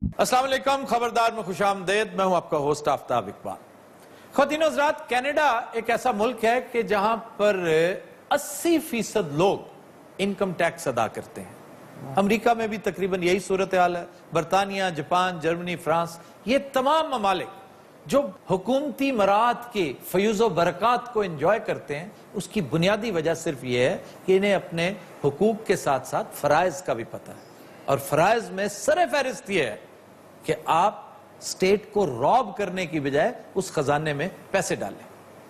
अस्सलाम वालेकुम, खबरदार में खुशामदेद। मैं हूं आपका होस्ट आफ्ताब इकबाल। ख़वातीन हज़रात, कनाडा एक ऐसा मुल्क है कि जहां पर 80% लोग इनकम टैक्स अदा करते हैं। अमेरिका में भी तकरीबन यही सूरत हाल है। बरतानिया, जापान, जर्मनी, फ्रांस, ये तमाम ममालिक जो हुकूमती मराहत के फयूज़ व बरक़ात को एंजॉय करते हैं, उसकी बुनियादी वजह सिर्फ ये है कि इन्हें अपने हुकूक के साथ साथ फ़राइज़ का भी पता है। और फ़राइज़ में सर फहरिस्त ये है कि आप स्टेट को रॉब करने की बजाय उस खजाने में पैसे डालें।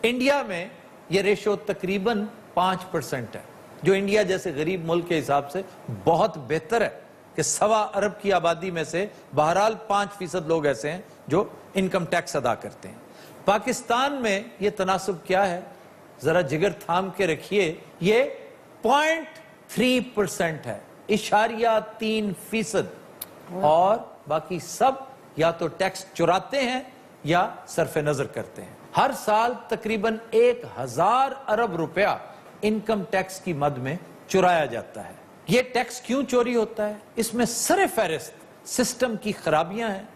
इंडिया में ये रेशो तकरीबन 5% है, जो इंडिया जैसे गरीब मुल्क के हिसाब से बहुत बेहतर है कि 1.25 अरब की आबादी में से बहरहाल 5% लोग ऐसे हैं जो इनकम टैक्स अदा करते हैं। पाकिस्तान में ये तनासब क्या है, जरा जिगर थाम के रखिए, ये 0.3% है, 0.3%, और बाकी सब या तो टैक्स चुराते हैं या सरफे नजर करते हैं। हर साल तकरीबन 1000 अरब रुपया इनकम टैक्स की मद में चुराया जाता है। यह टैक्स क्यों चोरी होता है? इसमें सरे फहरिस्त सिस्टम की खराबियां हैं,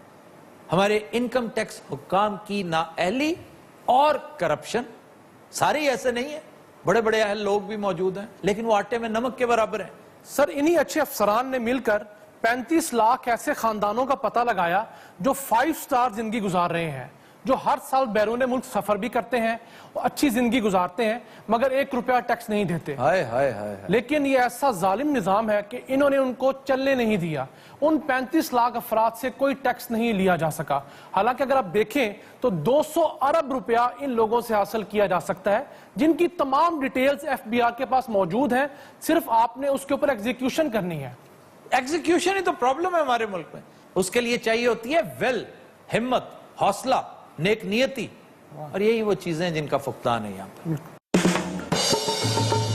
हमारे इनकम टैक्स हुक्काम की नाअहली और करप्शन। सारे ऐसे नहीं है, बड़े बड़े अहल लोग भी मौजूद हैं, लेकिन वो आटे में नमक के बराबर हैं। सर, इन्हीं अच्छे अफसरान ने मिलकर 35 लाख ऐसे खानदानों का पता लगाया जो 5 स्टार जिंदगी गुजार रहे हैं, जो हर साल बैरून मुल्क सफर भी करते हैं और अच्छी जिंदगी गुजारते हैं, मगर 1 रुपया टैक्स नहीं देते। हाय हाय हाय। लेकिन ये ऐसा जालिम निजाम है कि इन्होंने उनको चलने नहीं दिया। उन 35 लाख अफराद से कोई टैक्स नहीं लिया जा सका। हालांकि अगर आप देखें तो 200 अरब रुपया इन लोगों से हासिल किया जा सकता है, जिनकी तमाम डिटेल्स FBI के पास मौजूद हैं। सिर्फ आपने उसके ऊपर एग्जीक्यूशन करनी है। एग्जीक्यूशन ही तो प्रॉब्लम है हमारे मुल्क में। उसके लिए चाहिए होती है वेल, हिम्मत, हौसला, नेक नियति, और यही वो चीजें जिनका फुकदान है यहाँ पर।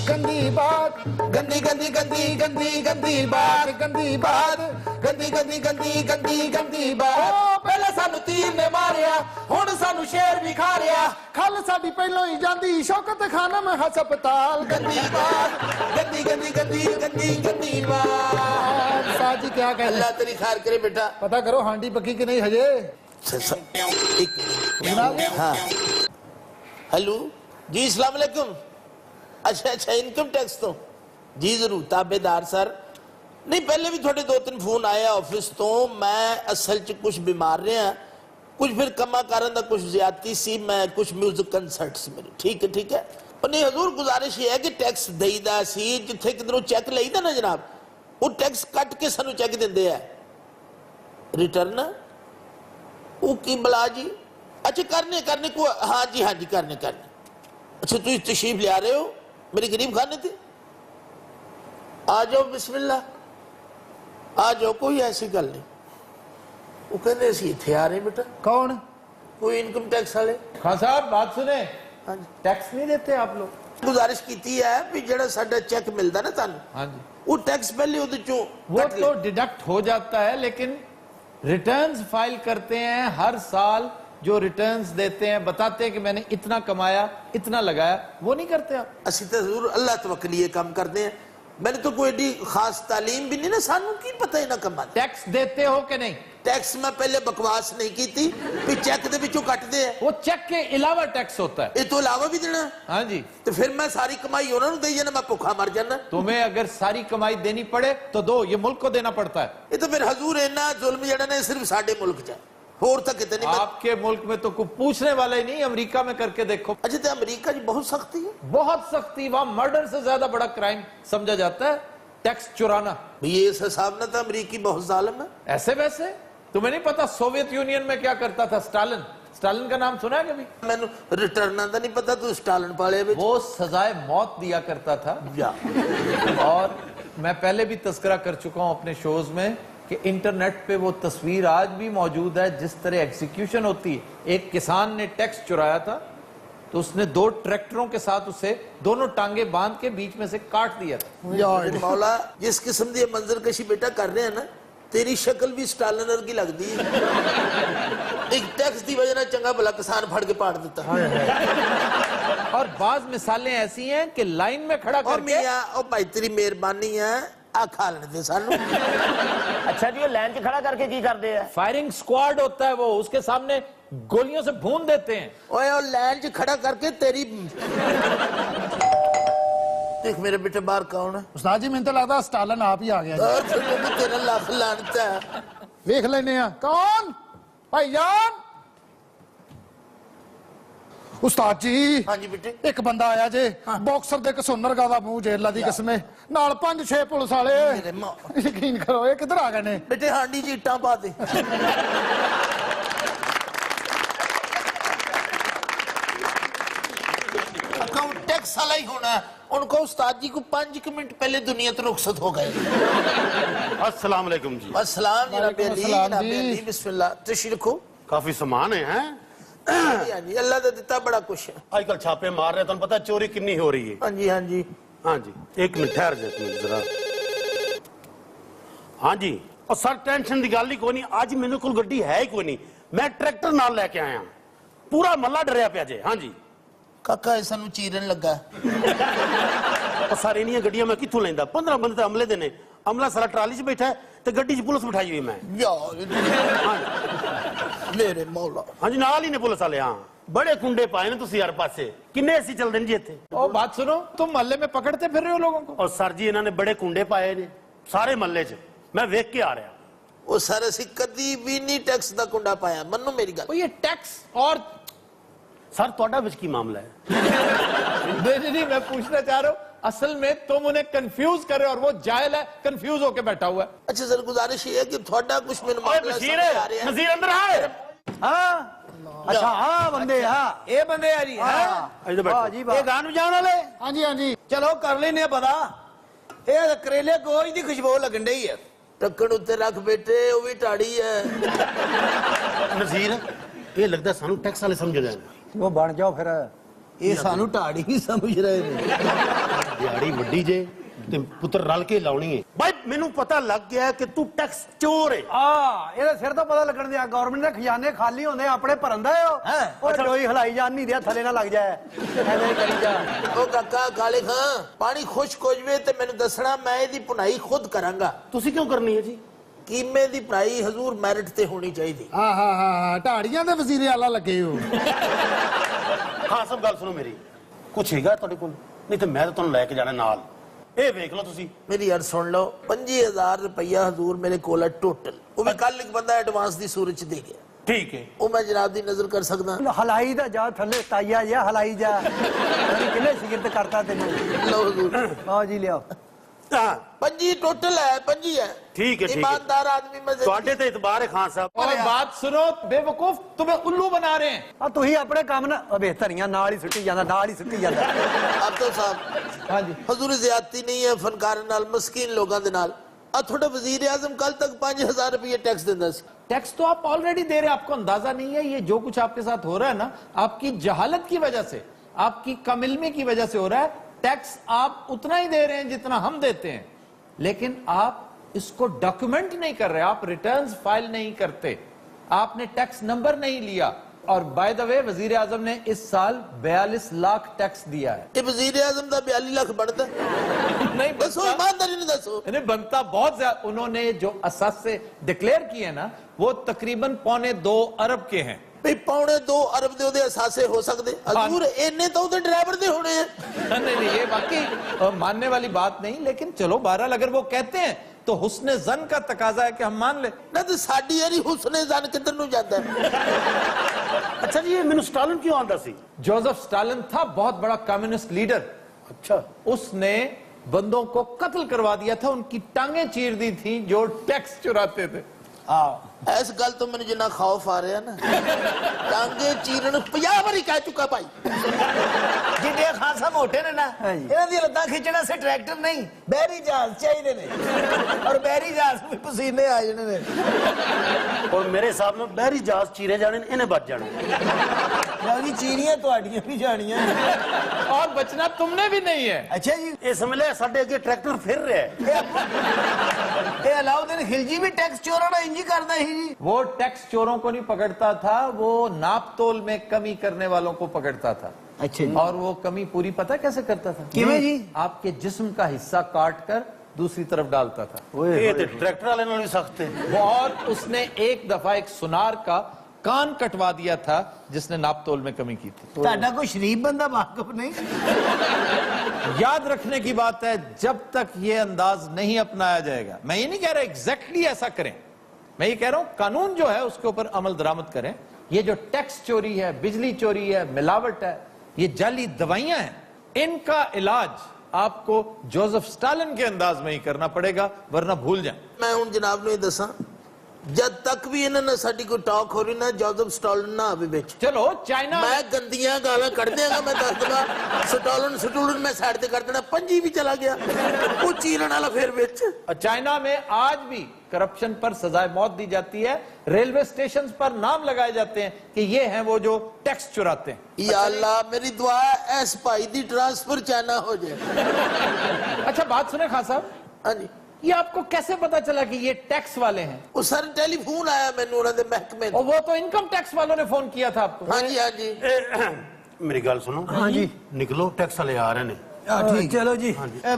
गंदी बात, गंदी गंदी गंदी गंदी गंदी बात, गंदी बात, गंदी गंदी गंदी गंदी गंदी बात। पहले सानू तीर ने मारिया, हुण सानू शेर भी खा रिया, खल साडी पहलों ही जांदी शौकत खाना में हस्पताल। गंदी बात, गंदी गंदी गंदी गंदी गंदी बात। साजी क्या कहते? अल्लाह तेरी खैर करे बेटा। पता करो हांडी पकी कि नहीं हजे? हाँ, हेलो जी, अस्सलाम वालेकुम। अच्छा, इनकम टैक्स तो जी जरूर ताबेदार सर। नहीं, पहले भी थोड़े 2-3 फोन आए ऑफिस तो। मैं असल च कुछ बीमार रहा, कुछ फिर कमा कारण कुछ ज्यादती सी, मैं कुछ म्यूजिक कंसर्ट्स मेरे। ठीक है। और नहीं हजूर, गुजारिश ये है कि टैक्स देईदा सी, जिथे किधरों चैक लईदा ना जनाब, वो टैक्स कट के सानू चैक देंदे है रिटर्न। वो की बला जी? अच्छा, करने को, हाँ जी करने। अच्छा, तुम तशरीफ ले आ रहे हो मेरी गरीब खाने थे? आ जाओ, बिस्मिल्लाह आ जाओ, कोई ऐसी गल नहीं। वो कहते असी इत्थे आ रहे बेटा। कौन? कोई इनकम टैक्स वाले। खान साहब बात सुने, हाँ जी। टैक्स नहीं देते आप लोग? गुजारिश की है भी जेड़ा साडा चेक मिलता ना तानू, हाँ जी, वो टैक्स पहले उहदे चों वो तो डिडक्ट हो जाता है, लेकिन रिटर्न्स फाइल करते हैं हर साल। जो रिटर्न्स देते हैं, बताते हैं कि मैंने इतना कमाया, इतना लगाया, वो नहीं करते आप। असी तो जरूर अल्लाह तवक्कल ये काम करते हैं। मैंने तो कोई एडी खास तालीम भी नहीं ना, सानू की पता ही ना कमा। टैक्स देते हो कि नहीं? टैक्स में पहले बकवास नहीं की थी भी चेक दे विचों कटदे हैं। वो चेक के अलावा टैक्स होता है। ये तो अलावा भी देना? हाँ जी। तो फिर मैं सारी कमाई उन्होंने दे जाना, मैं भुखा मर जाना। तुम्हें अगर सारी कमाई देनी पड़े तो दो, ये मुल्क को देना पड़ता है। ये तो फिर हजूर इन्ना जुल्म जड़ा ने सिर्फ साडे मुल्क च, होर तक कितनी। आपके मुल्क में तो कोई पूछने वाला ही नहीं। अमेरिका में करके देखो। अच्छा, तो अमेरिका जी बहुत सख्ती है। बहुत सख्ती, वहां मर्डर से ज्यादा बड़ा क्राइम समझा जाता है टैक्स चुराना। ये इस हिसाब ना तो अमेरिकी बहुत जालिम है। ऐसे वैसे तुम्हें नहीं पता सोवियत यूनियन में क्या करता था स्टालिन का नाम सुना है कभी? मैंने रिटर्न का नहीं पता, तू स्टालिन पाले में। वो सजाए मौत दिया करता था। और मैं पहले भी तस्करा कर चुका हूं अपने शोज में कि इंटरनेट पे वो तस्वीर आज भी मौजूद है जिस तरह एग्जीक्यूशन होती है। एक किसान ने टैक्स चुराया था, तो उसने 2 ट्रैक्टरों के साथ उसे दोनों टांगे बांध के बीच में से काट दिया था। मौला, जिस किस्म की मंजर कशी बेटा कर रहे हैं ना, तेरी शक्ल भी स्टालिन वर्गी लगती है। एक टैक्स की वजह चंगा भला किसान फड़ के पाड़ देता है। और बाज मिसालें ऐसी हैं कि लाइन में खड़ा करके। मियां, ओ भाई तेरी मेहरबानी है, आ खा लेने दे सानू। अच्छा जी, वो लाइन च खड़ा करके की करते हैं? फायरिंग स्क्वाड होता है वो, उसके सामने गोलियों से भून देते हैं। ओए और लाइन च खड़ा करके तेरी देख मेरे बेटे बाहर कौन है? ਉਸਤਾਦ ਜੀ ਮੈਨੂੰ ਤਾਂ ਲੱਗਦਾ ਸਟਾਲਨ ਆਪ ਹੀ ਆ ਗਿਆ ਜੀ। और तेरे तेरा लाख लानता है। ਵੇਖ ਲੈਨੇ ਆ ਕੌਣ ਭਾਈਜਾਨ। ਉਸਤਾਦ ਜੀ हाँ जी बेटे। ਇੱਕ ਬੰਦਾ ਆਇਆ ਜੇ ਬਾਕਸਰ ਦੇ ਕਸੂਨਰ ਦਾ ਮੂੰਹ ਜੇਲਾ ਦੀ ਕਿਸਮੇ ਨਾਲ 5-6 ਪੁਲਿਸ ਵਾਲੇ। मेरे माँ ਯਕੀਨ ਕਰੋ ਇਹ ਕਿੱਧਰ ਆ ਗਏ ਨੇ। बेटे हांडी जी इट्टा पा दे। अकाउंट टैक्स वाला ही होना है। उनको उस्ताद जी को 5 मिनट पहले दुनिया तो रुखसत हो गए। अस्सलाम वालेकुम जी। अस्सलाम जनाब वालेकुम अली, अस्सलाम जनाब जी। अली, बिस्मिल्लाह तशरीफ रखो। काफी सामान है हैं? हाँ जी अल्लाह का दिता बड़ा कुछ है। आजकल छापे मार रहे, तुम पता है चोरी कितनी हो रही है। हाँ जी हाँ जी। हाँ जी, एक मिनट ठहर जाए तुम जरा। हाँ जी, और सर टेंशन की गल ही कोई नहीं, अज मेरे को गड्डी है ही कोई नहीं, मैं ट्रैक्टर नाल लेके आया, पूरा महला डरिया पिया जे। हाँ जी काका ऐसा नु चीरन लगा। और सर इनिया गड्डियां मैं कित्थों लेंदा? 15 बंदे तो अमले दे ने, अमला सारा ट्राली च बैठा है तो गड्डी च पुलिस बिठाई हुई मैं। यार हाँ जी, मेरे मौला। हाँ जी नाल ही ने पुलिस वाले। हाँ बड़े कुंडे पाए ने तुसी हर पासे, किन्ने ऐसी चलदे ने जी इत्थे। ओ बात सुनो, तुम मोहल्ले में पकड़ते फिर रहे हो लोगों को? और सर जी इन्होंने बड़े कुंडे पाए ने सारे महल्ले च, मैं वेख के आ रहा। वो सारा सी कदी भी नहीं टैक्स दा कुंडा पाया। मन्नो मेरी गल। ओ ये टैक्स और सर तुहाडा विच की मामला है? नहीं, मैं पूछना चाह रहा हूँ, असल में तुम उन्हें कंफ्यूज कर रहे हो और वो जाहिल है, कंफ्यूज होके बैठा हुआ है। अच्छा सर गुजारिश ये है कि थोड़ा कुछ मेरे ओए मामला नसीर समझ आ रहे हैं। नसीर अंदर आए। हाँ अच्छा हाँ बंदे हाँ ये बंदे आ जी हाँ इधर बैठो। जी ये गान बजाने वाले ਹਾਂਜੀ ਹਾਂਜੀ चलो कर लेने पता ये करेले गोश की खुशबू लगन डई है ढक्कन उत्ते रख बेटे, वो भी टाड़ी है। नसीर ये लगता सानू टैक्स वाले समझ रहे हैं। वो बन जाओ फिर ये सानू ढाड़ी ही समझ रहे ने दिहाड़ी वड्डी जे ते पुत्र रल के लाउनी है। भाई मेनू पता लग गया है कि तू टैक्स चोर है। हाँ ये सिर तो पता लगन दिया गवर्नमेंट के खजाने खाली होंगे अपने भरन दे और डोई हिलाई जान नहीं दिया थले ना लग जाए ऐਵੇਂ करी जा ओ काका काले खां पानी खुश हो जवे ते मैनू दसना, मैं इहदी पुनाई खुद करांगा। तुसी क्यों करनी है जी? कीमे दी पुनाई हजूर मैरिट ते होनी चाहिए। ਹਾਂ ਹਾਂ ਹਾਂ ਢਾੜੀਆਂ ਦੇ ਵਜ਼ੀਰੇ ਆਲਾ ਲੱਗੇ ਹੋ। हाँ सब गल सुनो मेरी, कुछ हैगा तुहाडे कोल? नहीं तो मैं तो तुहानू लेके जाना नाल। ए वेख लो तुसी। मेरी यार सुन लो, 25,000 रुपया हजूर मेरे कोल है टोटल। वो भी कल एक बंदा एडवांस दी सूरत च दे गया। ठीक है वो मैं जनाब दी नजर कर सकदा? हलाई दा जा थले ताइया जा हलाई जा किले सिगरत करता तेन लो हजूर हाँ जी लिया हाँ 25 टोटल है, 25 है। ठीक है, ठीक है। ईमानदार आदमी मैं तुहाडे ते इतबार है खान साहब। और बात सुनो बेवकूफ, तुम्हें उल्लू बना रहे हैं। आ तुही अपने काम ना अबे धरियां नाल ही सुट्टी जांदा नाल ही सुट्टी जांदा अब तो साहब हाँ जी हजूर ज्यादती नहीं है फनकार नाल, मस्कीन लोगों दे नाल। आ थोड़ा वजीर आजम कल तक 5,000 रुपये टैक्स देंदा सी। टैक्स तो आप ऑलरेडी दे रहे हैं, आपको अंदाजा नहीं है। ये जो कुछ आपके साथ हो रहा है ना, आपकी जहालत की वजह से, आपकी कम इल्मी की वजह से हो रहा है। टैक्स आप उतना ही दे रहे हैं जितना हम देते हैं, लेकिन आप इसको डॉक्यूमेंट नहीं कर रहे, आप रिटर्न्स फाइल नहीं करते, आपने टैक्स नंबर नहीं लिया। और बाय द वे वजीर आजम ने इस साल 42 लाख टैक्स दिया है। ये वजीर आजम का 42 लाख बनता नहीं दसो, बनता, ईमानदारी ने दसो। नहीं बनता बहुत ज्यादा। उन्होंने जो असास से डिक्लेयर किए ना, वो तकरीबन 2.25 अरब के हैं। भाई 2.25 अरब दे ओदे असासे हो सकते हजूर, इन्ने तो ओदे ड्राइवर दे होने हैं। नहीं ये वाकई मानने वाली बात नहीं, लेकिन चलो बहरहाल अगर वो कहते हैं तो हुस्ने जन का तकाजा है कि हम मान ले। ना तो साडी यारी हुस्ने जान किधर नु जाता है। अच्छा जी ये मेनू स्टालिन क्यों आंदा सी? जोसेफ स्टालिन था बहुत बड़ा कम्युनिस्ट लीडर। अच्छा उसने बंदों को कत्ल करवा दिया था, उनकी टांगें चीर दी थी जो टैक्स चुराते थे। इस गल तो मैंने जिन्ना खौफ आ रहा ना, टांगे चीरन 50 बारी कह चुका भाई। जिन्ने खासा मोटे ने ना इन्हां दी लत्तां खिंचने से ट्रैक्टर नहीं बहरी जहाज चाहिए ने और बहरी जहाज में पसीने आ जाने ने और मेरे हिसाब में बहरी जहाज चीरे जाने ने, इन्हें बच जाना। यानी चीरियां तुहाडियां भी जानियां और बचना तुमने भी नहीं है। अच्छा जी ये समझ ले साडे अगे ट्रैक्टर फिर रहा है। ये अलाउद्दीन खिलजी भी टैक्स चोरों ना इंजी करदा ही जी। वो टैक्स चोरों को नहीं पकड़ता था, वो नाप तोल में कमी करने वालों को पकड़ता था। अच्छा जी। और वो कमी पूरी पता कैसे करता था? किवें जी? आपके जिस्म का हिस्सा काट कर दूसरी तरफ डालता था। ਇਹ ਤੇ ਟਰੈਕਟਰ ਵਾਲੇ ਨਾਲ ਵੀ ਸਖਤ ਹੈ। और उसने एक दफा एक सुनार का कान कटवा दिया था जिसने नापतोल में कमी की थी। ਤੁਹਾਡਾ ਕੋਈ ਸ਼ਰੀफ ਬੰਦਾ ਵਾਕਫ नहीं? याद रखने की बात है, जब तक ये अंदाज नहीं अपनाया जाएगा, मैं ये नहीं कह रहा एग्जैक्टली ऐसा करें, मैं ये कह रहा हूं कानून जो है उसके ऊपर अमल दरामद करें। ये जो टैक्स चोरी है, बिजली चोरी है, मिलावट है, ये जाली दवाइयां हैं, इनका इलाज आपको जोसेफ स्टालिन के अंदाज में ही करना पड़ेगा, वरना भूल जाएं। मैं हूं जनाब ਨੂੰ ਇਹ ਦੱਸਾਂ, जब तक भी ਇਹਨਾਂ ਨਾਲ ਸਾਡੀ ਕੋਈ ਟਾਕ ਹੋ ਰਹੀ ਨਾ, ਜੋਜ਼ਫ ਸਟਾਲਿਨ ਨਾ ਆਵੇ ਵਿੱਚ। चलो चाइना ਮੈਂ ਗੰਦੀਆਂ ਗਾਲਾਂ ਕੱਢ ਦਿਆਂਗਾ, ਮੈਂ ਦੱਸ ਦਵਾਂ। ਸਟਾਲਿਨ ਮੈਂ ਸਾਈਡ ਤੇ ਕਰ ਦੇਣਾ, ਪੰਜੀ ਵੀ ਚਲਾ ਗਿਆ, ਉਹ ਚੀਰਨ ਵਾਲਾ ਫੇਰ ਵਿੱਚ। चाइना में आज भी करप्शन पर सजाए मौत दी जाती है, रेलवे स्टेशन पर नाम लगाए जाते हैं कि ये हैं वो जो टैक्स चुराते हैं। या अल्लाह, मेरी दुआ है इस भाई दी ट्रांसफर चाइना हो जाए। अच्छा बात सुने खान साहब, हाँ जी, ये आपको कैसे पता चला कि ये टैक्स वाले हैं? वो सर टेलीफोन आया मैनू उन्होंने दे महकमे और वो तो इनकम टैक्स वालों ने फोन किया था आपको। हाँ जी हाँ जी। ਮੇਰੀ ਗੱਲ ਸੁਣੋ। हाँ जी, ਨਿਕਲੋ, ਟੈਕਸ ਵਾਲੇ ਆ ਰਹੇ ਨੇ। ठीक, चलो जी,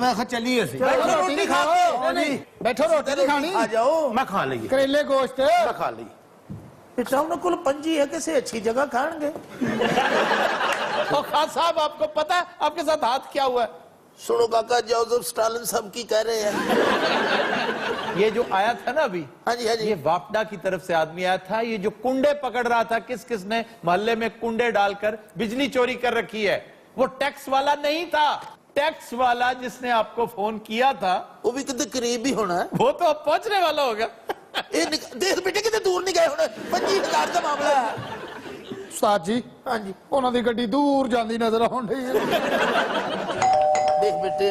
मैं खा चलिए ਅਸੀਂ। बैठो रोटी नहीं खाओ, बैठो रोटी नहीं खानी, आ जाओ। ਮੈਂ ਖਾ ਲਈ, करेले गोश्त। ਮੈਂ ਖਾ ਲਈ। बेटा उन्होंने कुल पंजी है, किसी अच्छी जगह खाएंगे। और खान साहब आपको पता है आपके साथ हाथ क्या हुआ है? सुनो काका, जोसेफ स्टालिन सब की कह रहे हैं। ये जो आया था ना अभी, हाँ जी हाँ जी। ये वापडा की तरफ से आदमी आया था, ये जो कुंडे पकड़ रहा था, किस किस ने मोहल्ले में कुंडे डालकर बिजली चोरी कर रखी है, वो टैक्स वाला नहीं था। टैक्स वाला जिसने आपको फोन किया था वो भी कितने करीब ही होना है। वो तो अब पहुंचने वाला होगा। देख बेटे कितने दूर नहीं गए होने, 25,000 का मामला है। उस्ताद जी, हाँ जी, ਉਹਨਾਂ ਦੀ ਗੱਡੀ ਦੂਰ ਜਾਂਦੀ ਨਜ਼ਰ ਆਉਣ ਢਈ ਹੈ। देख बेटे,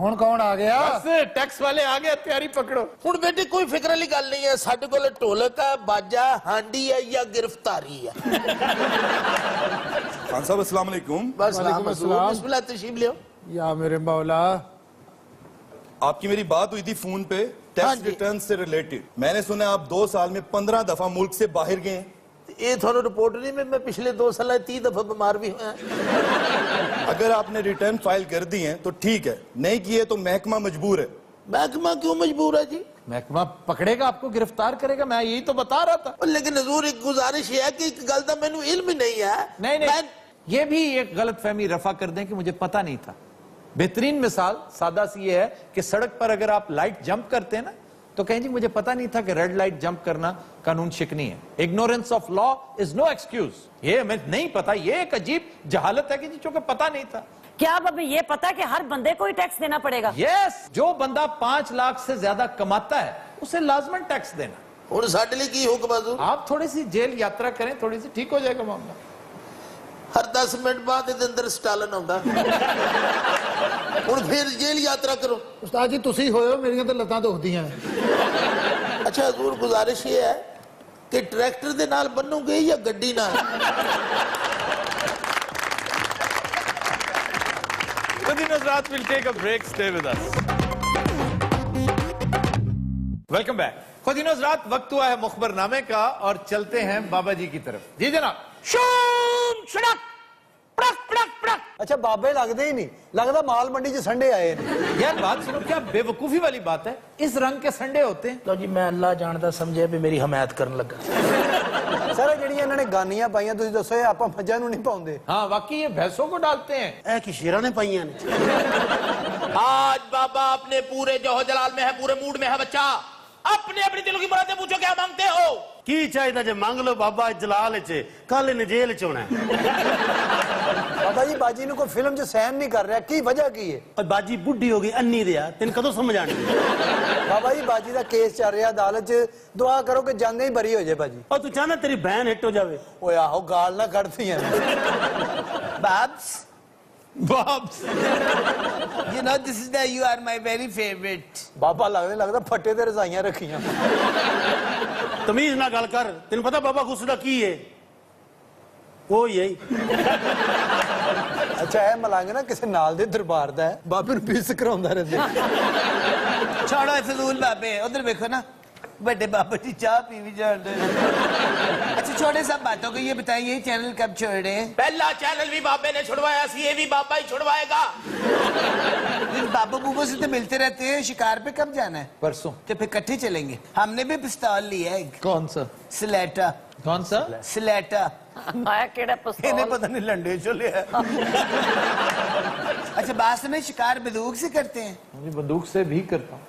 ਹੁਣ ਕੌਣ ਆ ਗਿਆ? बस टैक्स वाले आ गए, तैयारी पकड़ो। ਹੁਣ बेटे कोई फिक्र वाली गल नहीं है, साडे कोल ढोलक है, बाजा, हांडी है या गिरफ्तारी है। खान साहब अस्सलाम वालेकुम। बस वालेकुम नाम अस्सलाम। बिस्मिल्लाह, तशरीफ लियो। या मेरे मौला, आपकी मेरी बात हुई थी फोन पे हाँ टैक्स जी। रिटर्न से रिलेटेड। मैंने सुना आप 2 साल में 15 दफा मुल्क से बाहर गए। ये थोड़ा रिपोर्ट नहीं में, मैं पिछले 2 साल 30 दफा बीमार भी हुआ। अगर आपने रिटर्न फाइल कर दी है तो ठीक है, नहीं किए तो महकमा मजबूर है। महकमा क्यों मजबूर है जी? महकमा पकड़ेगा, आपको गिरफ्तार करेगा, मैं यही तो बता रहा था। लेकिन हजूर एक गुजारिश है कि एक गल का मैनू इल्म ही नहीं है। नहीं नहीं, मैं- ये भी एक गलत फहमी रफा कर दें कि मुझे पता नहीं था। बेहतरीन मिसाल सादा सी ये है कि सड़क पर अगर आप लाइट जंप करते हैं ना, तो कहें जी मुझे पता नहीं था कि रेड लाइट जंप करना कानून शिकनी है। Ignorance of law is no excuse. ये हमें नहीं पता, ये एक अजीब जहालत है कि जी चूंकि पता नहीं था। क्या अब हमें ये पता है कि हर बंदे को ही टैक्स देना पड़ेगा? यस, जो बंदा 5 लाख से ज्यादा कमाता है उसे लाजमन टैक्स देना। हुण साडे लिए की हुक्म हजूर? आप थोड़ी सी जेल यात्रा करें, थोड़ी सी ठीक हो जाएगा मामला। हर 10 मिनट बाद इहदे अंदर स्टालिन आउंदा। हुण फिर जेल यात्रा करो। उस्ताद जी ਤੁਸੀਂ ਹੋਇਓ, ਮੇਰੀਆਂ ਤਾਂ ਲੱਤਾਂ ਦੁਖਦੀਆਂ। अच्छा हजूर, गुजारिश ये है कि ट्रैक्टर दे नाल बन्नोगे या गड्डी नाल? Hazrat, we'll take a break. Stay with us. Welcome back. खुदीन हजरात, वक्त हुआ है मुखबरनामे का और चलते हैं बाबा जी की तरफ। जी जनाब। शूम सड़क पड़क पड़क पड़क। अच्छा बाबे लगते ही नहीं, लगता माल मंडी च संडे आए ने। यार बात सुनो, क्या बेवकूफी वाली बात है, इस रंग के संडे होते हैं। तो जी मैं अल्लाह जानदा समझे भी मेरी हमायत करन लगा। सर ਜਿਹੜੀਆਂ ਇਹਨਾਂ ਨੇ ਗਾਨੀਆਂ ਪਾਈਆਂ ਤੁਸੀਂ ਦੱਸੋ, ਇਹ ਆਪਾਂ ਮੱਝਾਂ ਨੂੰ ਨਹੀਂ ਪਾਉਂਦੇ? हाँ वाकई ये भैंसों को डालते हैं। ਇਹ ਕੀ ਸ਼ੇਰਾਂ ਨੇ ਪਾਈਆਂ ਨੇ? आज बाबा अपने पूरे जोहो जलाल में है, पूरे मूड में है बच्चा। अपने अपनी दिलों की मुरादें पूछो, क्या मांगते हो? ਕੀ ਚਾਹੀਦਾ ਜੇ ਮੰਗ ਲਓ ਬਾਬਾ ਜਲਾਲ ਚ, ਕੱਲ ਇਹਨੇ ਜੇਲ੍ਹ ਚ ਹੋਣਾ ਹੈ। ਬਾਬਾ ਜੀ ਬਾਜੀ ਨੂੰ ਕੋਈ ਫਿਲਮ 'ਚ ਸਹਿਨ ਨਹੀਂ ਕਰ ਰਿਹਾ, ਕੀ ਵਜ੍ਹਾ ਕੀ ਹੈ? ਓਏ ਬਾਜੀ ਬੁੱਢੀ ਹੋ ਗਈ, ਅੰਨੀ ਦੇ ਆ, ਤੈਨੂੰ ਕਦੋਂ ਸਮਝ ਆਣੀ? ਬਾਬਾ ਜੀ ਬਾਜੀ ਦਾ ਕੇਸ ਚੱਲ ਰਿਹਾ ਅਦਾਲਤ 'ਚ, ਦੁਆ ਕਰੋ ਕਿ ਜਾਂਦੇ ਹੀ ਬਰੀ ਹੋ ਜਾਏ ਬਾਜੀ। ਉਹ ਤੂੰ ਚਾਹਨਾ ਤੇਰੀ ਬਹਿਨ ਹਿੱਟ ਹੋ ਜਾਵੇ? ਓਏ ਆਹੋ ਗਾਲ ਨਾ ਕੱਢਦੀਆਂ। Babs, Bobs. you know this is that you are my very favorite. ਬਾਬਾ ਲੱਗਦਾ ਫੱਟੇ ਤੇ ਰਜ਼ਾਈਆਂ ਰੱਖੀਆਂ। ਤਮੀਜ਼ ਨਾਲ ਗੱਲ ਕਰ, ਤੈਨੂੰ ਪਤਾ ਬਾਬਾ ਗੁੱਸੇ ਦਾ ਕੀ ਹੈ? ਉਹ ਹੀ ਹੈ। ਅੱਛਾ ਇਹ ਮਲੰਗ ਨਾ ਕਿਸੇ ਨਾਲ ਦੇ ਦਰਬਾਰ ਦਾ ਹੈ, ਬਾਬੇ ਨੂੰ ਪੀਸ ਕਰਾਉਂਦਾ ਰਹਿੰਦਾ। छोड़ो फजूल बाबे, उधर देखो ना, बड़े बाबा जी चाह पी भी जान रहे। अच्छा छोड़े सब बातों को, ये बताइए चैनल कब छोड़े? पहला चैनल भी बाबे ने छुड़वाया सी, ये भी बाबा ही छुड़वाएगा। बाबू बूबू से तो मिलते रहते हैं, शिकार पे कब जाना है? परसों। तो फिर इकट्ठे चलेंगे। हमने भी पिस्तौल लिया है, कौन सा? स्लेटा। कौन सा? स्लेटा। ਆਇਆ ਕਿਹੜਾ इन्हें ਪਿਸਤੌਲ पता नहीं लंडे चले है। अच्छा, बास में शिकार बंदूक से करते हैं? मैं बंदूक से भी करता हूँ।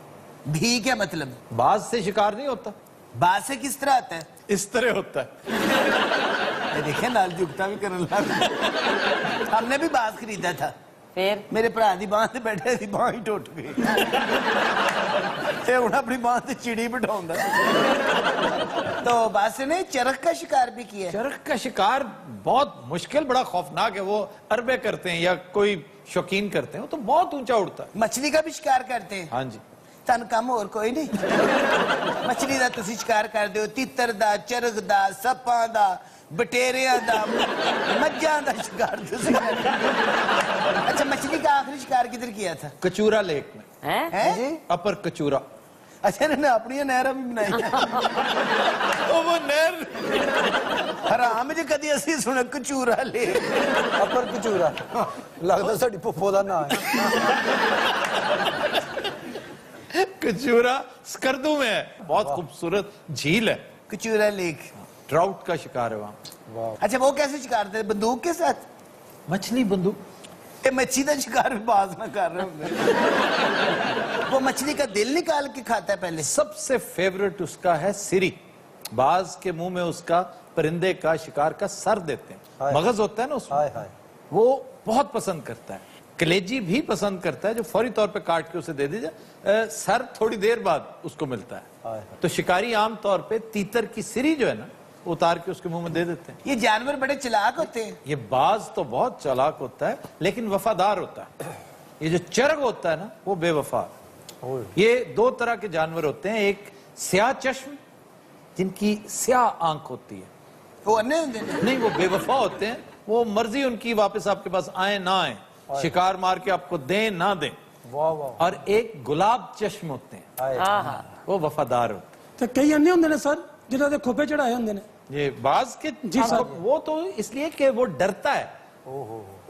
भी क्या मतलब? बाज से शिकार नहीं होता, बास से किस तरह आता है? इस तरह होता है। ये देखे नाल जुगता भी करने लगा। हमने भी बास खरीदा था, ਫੇਰ मेरे भरा दी बांह ते बैठे सी, बांह ही टुट गई। ते हुण अपनी बांह ते चिड़ी बिठाउंदा। तो बास ने चरख का शिकार भी किया है। चरख का शिकार बहुत मुश्किल, बड़ा खौफनाक है। वो अरबे करते हैं या कोई शौकीन करते हैं, वो तो बहुत ऊंचा उड़ता है। मछली का भी शिकार करते हैं? हाँ जी। तन कम और कोई नहीं। मछली का तुसी शिकार कर दो, तितर दा, चरख दा, सप्पां दा, बटेरिया दा, मज्जां दा शिकार तुसी कर दो। अच्छा, मछली का आखिरी शिकार किधर किया था? कचूरा लेक में, हैं हैं? अपर कचूरा। अच्छा, इन्होंने अपनी नहर भी बनाई है। वो नहर हराम जी कदी असी सुने कचूरा ले। ਅਪਰ ਕਚੂਰਾ ਲੱਗਦਾ ਸਾਡੀ ਪੁੱਪੋ ਦਾ ਨਾਂ ਹੈ। कचूरा स्कर्दू में है, बहुत खूबसूरत झील है। कचूरा लेक। ट्राउट का शिकार है वहाँ। अच्छा, वो कैसे शिकार करते? बंदूक के साथ? मछली बंदूक। ये मच्छी का शिकार भी बाज ना कर रहे होंगे। वो मछली का दिल निकाल के खाता है पहले? सबसे फेवरेट उसका है सिरी। बाज के मुंह में उसका परिंदे का शिकार का सर देते हैं, मगज होता है ना उसमें, वो बहुत पसंद करता है। कलेजी भी पसंद करता है, जो फौरी तौर पे काट के उसे दे दीजिए। सर थोड़ी देर बाद उसको मिलता है। तो शिकारी आम तौर पे तीतर की सिरी जो है ना, उतार के उसके मुंह में दे देते हैं। ये जानवर बड़े चालाक होते हैं। ये बाज तो बहुत चालाक होता है, लेकिन वफादार होता है। ये जो चरग होता है ना, वो बेवफा। ये दो तरह के जानवर होते हैं, एक स्याह चश्म, जिनकी स्याह आंख होती है, वो अन्य होते हैं? नहीं, वो बेवफा होते हैं। वो मर्जी उनकी वापस आपके पास आए ना आए, शिकार मार के आपको दें ना दें। और एक गुलाब चश्म होते हैं, वो वफादार होते हैं। ਤੇ ਕਈ ਅੰਨੇ ਹੁੰਦੇ ਨੇ ਸਰ ਜਿਨ੍ਹਾਂ ਦੇ ਖੋਪੇ चढ़ाए ਹੁੰਦੇ ने। ये बाज के वो तो इसलिए कि वो डरता है।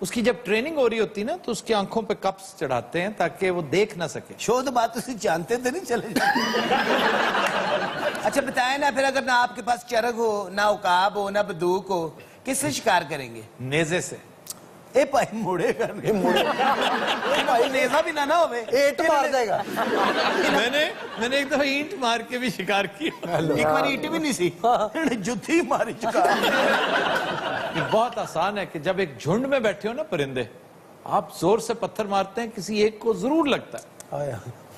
उसकी जब ट्रेनिंग हो रही होती ना, तो उसकी आंखों पे कप्स चढ़ाते हैं ताकि वो देख ना सके। शोध बात उसे जानते तो नहीं चले अच्छा, बताएं ना फिर, अगर ना आपके पास चरग हो, ना उकाब हो, ना बंदूक हो, किससे शिकार करेंगे? नेजे से। ए भाई मुड़ेगा नहीं। भाई नेजा भी ना होवे, ईंट मार देगा। मैंने एक दफा ईंट मार के भी शिकार किया। एक बार ईंट भी नहीं सी, जुत्ती मारी शिकार। ये बहुत आसान है कि जब एक झुंड में बैठे हो ना परिंदे, आप जोर से पत्थर मारते हैं, किसी एक को जरूर लगता है।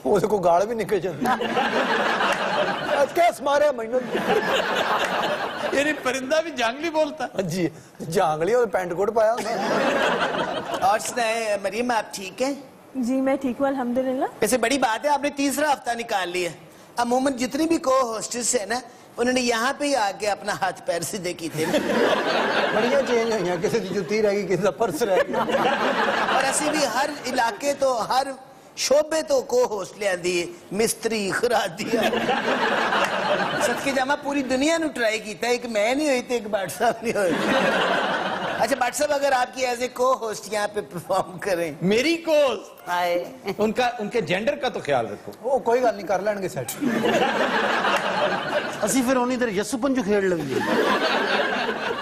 ਉਹਦੇ ਕੋ ਗਾਲ ਵੀ ਨਿਕਲ ਜਾਂਦੀ। ਕਿਸ ਮਾਰਿਆ ਮੈਨੂੰ? यानी परिंदा भी जांगली बोलता है। ਜੀ ਜਾਂਗਲੀ ਉਹ ਪੈਂਟ ਕੋਟ ਪਾਇਆ ਹੁੰਦਾ। और सुनाए मरियम, आप ठीक हैं? जी मैं ठीक हूँ अल्हम्दुलिल्लाह। वैसे बड़ी बात है, आपने तीसरा हफ्ता निकाल लिया। अमूमन जितनी भी को होस्टेस है ना, उन्होंने यहाँ पे ही आके अपना हाथ पैर सीधे किए थे। ਬੜੀਆਂ ਚੇਂਜ ਹੋਈਆਂ, ਕਿਸੇ ਦੀ ਜੁੱਤੀ ਰਹਿ ਗਈ, ਕਿਸੇ ਦਾ ਪਰਸ ਰਹਿ ਗਿਆ। और ऐसी भी हर इलाके तो हर शोबे तो को होस्ट ले आंदी है, मिस्त्री खरादी सदके जामा पूरी दुनिया नु ट्राई कीता, एक मैं नहीं हुई तो एक बाट साहब नहीं हुई। अच्छा बाट साहब, अगर आपकी एज ए को होस्ट यहाँ पे परफॉर्म करें? मेरी कोस ਆਏ उनके जेंडर का तो ख्याल रखो। ਉਹ ਕੋਈ ਗੱਲ ਨਹੀਂ, ਕਰ ਲੈਣਗੇ ਸੈੱਟ। ਅਸੀਂ ਫਿਰ ਉਨੀ ਦੇਰ ਯਸੂ ਪੰਜੂ ਖੇਡ ਲਈਏ।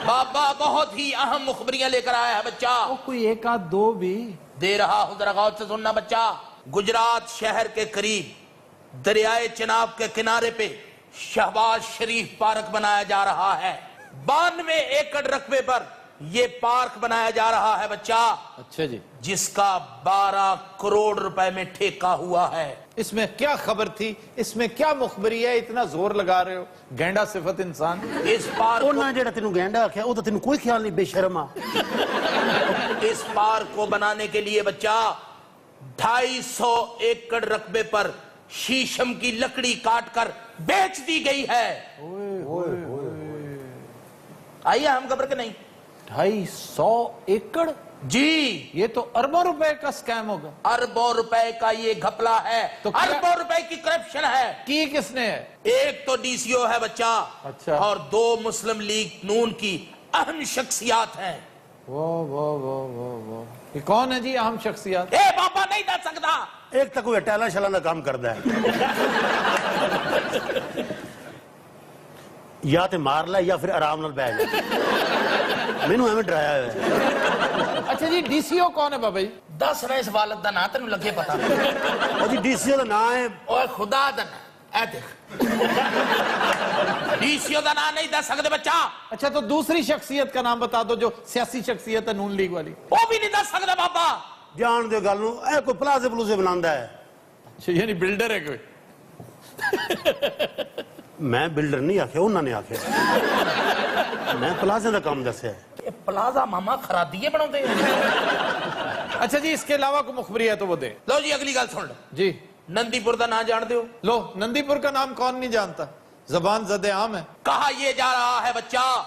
बाबा बहुत ही अहम मुखबरियां लेकर आया है बच्चा। कोई एक आध दो भी दे रहा हूं, जरा गौर से सुनना बच्चा। गुजरात शहर के करीब दरियाए चिनाब के किनारे पे शहबाज शरीफ पार्क बनाया जा रहा है। 92 एकड़ रकबे पर ये पार्क बनाया जा रहा है बच्चा। अच्छा जी। जिसका 12 करोड़ रुपए में ठेका हुआ है। इसमें क्या खबर थी, इसमें क्या मुखबरी है, इतना जोर लगा रहे हो? गैंडा सिफत इंसान। इस पार्क ਉਹਨਾਂ ਜਿਹੜਾ ਤੈਨੂੰ ਗੈਂਡਾ ਆਖਿਆ ਉਹ ਤਾਂ ਤੈਨੂੰ ਕੋਈ ਖਿਆਲ ਨਹੀਂ, ਬੇਸ਼ਰਮਾ। इस पार्क को बनाने के लिए बच्चा 250 एकड़ रकबे पर शीशम की लकड़ी काटकर बेच दी गई है। आइए हम खबर के नहीं। 250 एकड़ जी, ये तो अरबों रुपए का स्कैम होगा। अरबों रुपए का ये घपला है, तो क्या- अरबों रुपए की करप्शन है। की किसने है? एक तो डीसीओ है बच्चा, अच्छा। और 2 मुस्लिम लीग नून की अहम शख्सियात हैं। واہ واہ واہ واہ واہ، یہ کون ہے جی اہم شخصیات؟ اے بابا نہیں دس سکتا. ایک تو کوئی ٹیلا شلا کا کام کرتا ہے، یا تے مار لے یا پھر آرام نال بیٹھ جائے. مینوں ایویں ڈرایا ہوا ہے. اچھا جی ڈی سی او کون ہے بابا جی؟ دس رہے اس والد دا نا تینوں لگے پتا. وہ جی ڈی سی او دا نام ہے اوے خدا دا نا اے دیکھ ڈی سی او دا نا نہیں دس سکتے بچہ. اچھا تو دوسری شخصیت کا نام بتا دو جو سیاسی شخصیت ہے نون لیگ والی. وہ بھی نہیں دس سکتا بابا. جان دے گل نو، اے کوئی پلازے پلوزے بناندا ہے. اچھا یعنی بلڈر ہے کوئی؟ میں بلڈر نہیں آکھیا، انہاں نے آکھیا. میں پلازے دا کام دسیا ہے. پلازا ماما خرادیے بناتے ہیں. اچھا جی اس کے علاوہ کوئی مخبری ہے تو وہ دے. لو جی اگلی گل سن لو. جی نندی پور دا نام جان دیو. لو نندی پور کا نام کون نہیں جانتا، زبان زد عام ہے. کہا یہ جا رہا ہے بچہ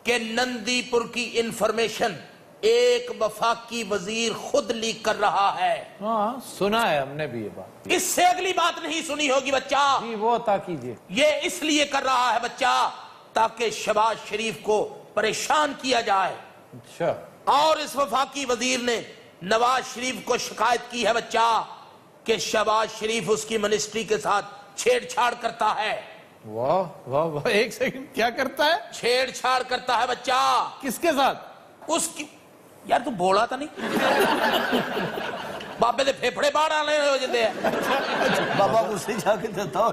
کہ نندی پور کی انفارمیشن ایک وفاقی وزیر خود لیک کر رہا ہے. ہاں سنا ہے ہم نے بھی یہ بات. اس سے اگلی بات نہیں سنی ہوگی بچہ. جی وہ عطا کیجئے. یہ اس لیے کر رہا ہے بچہ تاکہ شہباز شریف کو پریشان کیا جائے. اچھا اور اس وفاقی وزیر نے نواز شریف کو شکایت کی ہے بچہ کہ شہباز شریف اس کی منسٹری کے ساتھ چھیڑ چھاڑ کرتا ہے. واہ واہ واہ، ایک سیکنڈ، کیا کرتا ہے؟ چھیڑ چھاڑ کرتا ہے بچہ. کس کے ساتھ؟ اس کی یار تو بولا تھا نہیں بابے دے پھیپڑے باہر آنے ہو جاتے ہیں. بابا اسے جا کے دیتا ہو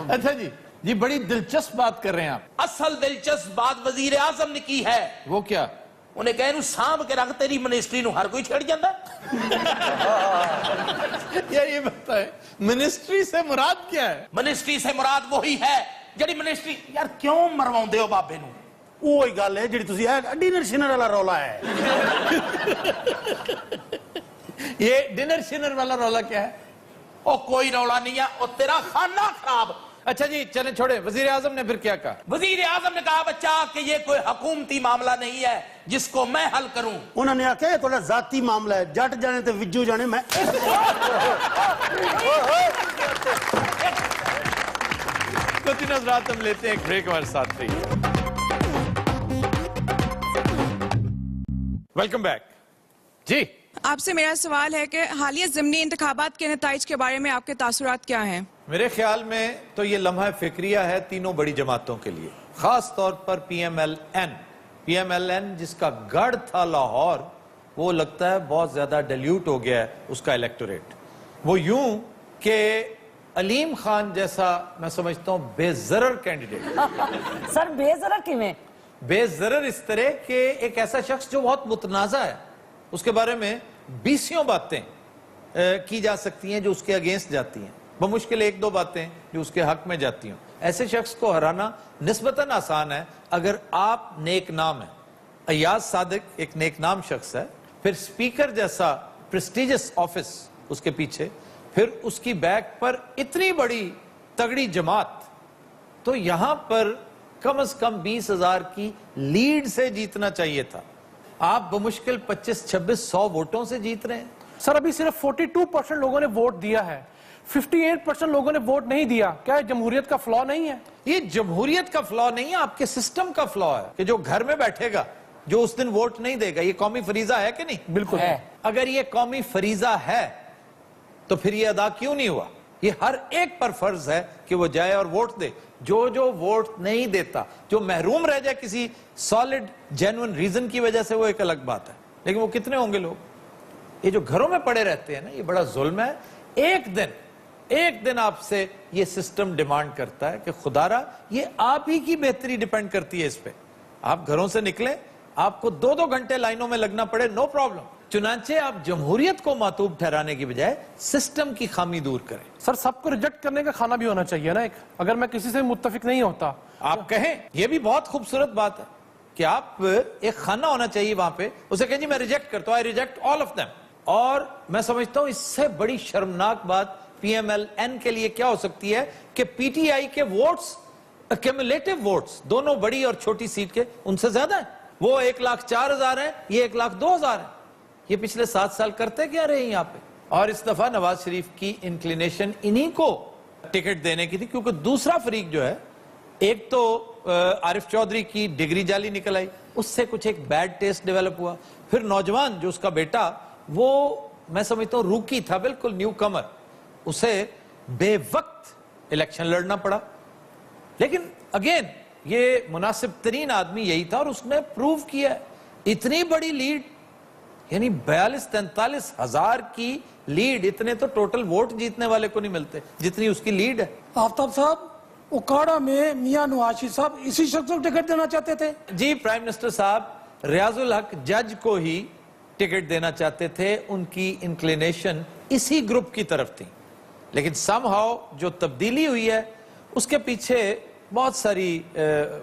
اچھا جی جی بڑی دلچسپ بات کر رہے ہیں آپ. اصل دلچسپ بات وزیر اعظم نے کی ہے. وہ کیا؟ انہیں کہا انہوں سانب کے رکھ، تیری منسٹری نو ہر کوئی چھیڑ جاندہ. یہ بتائے منسٹری سے مراد کیا ہے؟ منسٹری سے مراد وہی ہے جڑی منسٹری. یار کیوں مرواؤں دے ہو بابے نو؟ وہی گل ہے جڑی تسی ڈنر شنر والا رولا ہے. یہ ڈنر شنر والا رولا کیا ہے؟ او کوئی رولا نہیں ہے، او تیرا خانہ خراب. اچھا جی چلیں چھوڑے. وزیر اعظم نے پھر کیا کہا؟ وزیر اعظم نے کہا بچہ کہ یہ کوئی حکومتی معاملہ نہیں ہے جس کو میں حل کروں. انہوں نے آکھیا یہ تھوڑا ذاتی معاملہ ہے، جٹ جانے تے وجو جانے. میں تو تین حضرات ہم لیتے ہیں ایک بریک، ہمارے ساتھ رہیے. Welcome back. جی آپ سے میرا سوال ہے کہ حالیہ ضمنی انتخابات کے نتائج کے بارے میں آپ کے تاثرات کیا ہیں؟ میرے خیال میں تو یہ لمحہ فکریہ ہے تینوں بڑی جماعتوں کے لیے، خاص طور پر پی ایم ایل این جس کا گڑھ تھا لاہور، وہ لگتا ہے بہت زیادہ ڈیلیوٹ ہو گیا ہے اس کا الیکٹوریٹ. وہ یوں کہ علیم خان جیسا میں سمجھتا ہوں بے ضرر کینڈیڈیٹ. سر بے ضرر کیویں؟ بے ضرر اس طرح کہ ایک ایسا شخص جو بہت متنازع ہے، اس کے بارے میں بیسیوں باتیں کی جا سکتی ہیں جو اس کے اگینسٹ جاتی ہیں، بمشکل ایک دو باتیں جو اس کے حق میں جاتی ہوں. ایسے شخص کو ہرانا نسبتاً آسان ہے اگر آپ نیک نام ہیں. ایاز صادق ایک نیک نام شخص ہے، پھر سپیکر جیسا پریسٹیجس آفس اس کے پیچھے، پھر اس کی بیک پر اتنی بڑی تگڑی جماعت. تو یہاں پر کم از کم 20,000 کی لیڈ سے جیتنا چاہیے تھا. آپ بمشکل 25-26-100 ووٹوں سے جیت رہے ہیں. سر ابھی صرف 42% لوگوں نے ووٹ دیا ہے، 58% لوگوں نے ووٹ نہیں دیا. کیا یہ جمہوریت کا فلا نہیں ہے؟ یہ جمہوریت کا فلا نہیں ہے، آپ کے سسٹم کا فلا ہے کہ جو گھر میں بیٹھے گا جو اس دن ووٹ نہیں دے گا. یہ قومی فریضہ ہے کہ نہیں؟ بالکل ہے. اگر یہ قومی فریضہ ہے تو پھر یہ ادا کیوں نہیں ہوا؟ یہ ہر ایک پر فرض ہے کہ وہ جائے اور ووٹ دے. جو ووٹ نہیں دیتا، جو محروم رہ جائے کسی سالڈ جینوئن ریزن کی وجہ سے، وہ ایک الگ بات ہے. لیکن وہ کتنے ہوں گے لوگ؟ یہ جو گھروں میں پڑے رہتے ہیں نا، یہ بڑا ظلم ہے. ایک دن آپ سے یہ سسٹم ڈیمانڈ کرتا ہے کہ خدا را یہ آپ ہی کی بہتری ڈیپینڈ کرتی ہے اس پہ. آپ گھروں سے نکلیں، آپ کو 2 گھنٹے لائنوں میں لگنا پڑے، نو پرابلم. چنانچہ آپ جمہوریت کو معطوب ٹھہرانے کی بجائے سسٹم کی خامی دور کریں. سر سب کو ریجیکٹ کرنے کا کھانا بھی ہونا چاہیے نا ایک. اگر میں کسی سے متفق نہیں ہوتا آپ کہیں، یہ بھی بہت خوبصورت بات ہے کہ آپ ایک خانہ ہونا چاہیے وہاں پہ، اسے کہیں جی میں ریجیکٹ کرتا ہوں، I reject all of them. اور میں سمجھتا ہوں اس سے بڑی شرمناک بات پی ایم ایل این کے لیے کیا ہو سکتی ہے کہ پی ٹی آئی کے ووٹس، ایکیومولیٹو ووٹس، دونوں بڑی اور چھوٹی سیٹ کے ان سے زیادہ ہیں. وہ 1,04,000 ہیں، یہ 1,02,000 ہیں. یہ پچھلے 7 سال کرتے کیا رہے ہیں یہاں پہ؟ اور اس دفعہ نواز شریف کی انکلینیشن انہی کو ٹکٹ دینے کی تھی، کیونکہ دوسرا فریق جو ہے، ایک تو عارف چودھری کی ڈگری جعلی نکل آئی، اس سے کچھ ایک بیڈ ٹیسٹ ڈیولپ ہوا. پھر نوجوان جو اس کا بیٹا, وہ میں سمجھتا ہوں روکی تھا, بالکل نیو کمر, اسے بے وقت الیکشن لڑنا پڑا. لیکن اگین یہ مناسب ترین آدمی یہی تھا اور اس نے پروو کیا. اتنی بڑی لیڈ, یعنی 42-43 ہزار کی لیڈ, اتنے تو ٹوٹل ووٹ جیتنے والے کو نہیں ملتے جتنی اس کی لیڈ ہے. آفتاب صاحب, اکاڑا میں میاں نواز شریف صاحب اسی شخص کو ٹکٹ دینا چاہتے تھے. جی, پرائم منسٹر صاحب ریاض الحق جج کو ہی ٹکٹ دینا چاہتے تھے, ان کی انکلینیشن اسی گروپ کی طرف تھی. لیکن سم ہاؤ جو تبدیلی ہوئی ہے اس کے پیچھے بہت ساری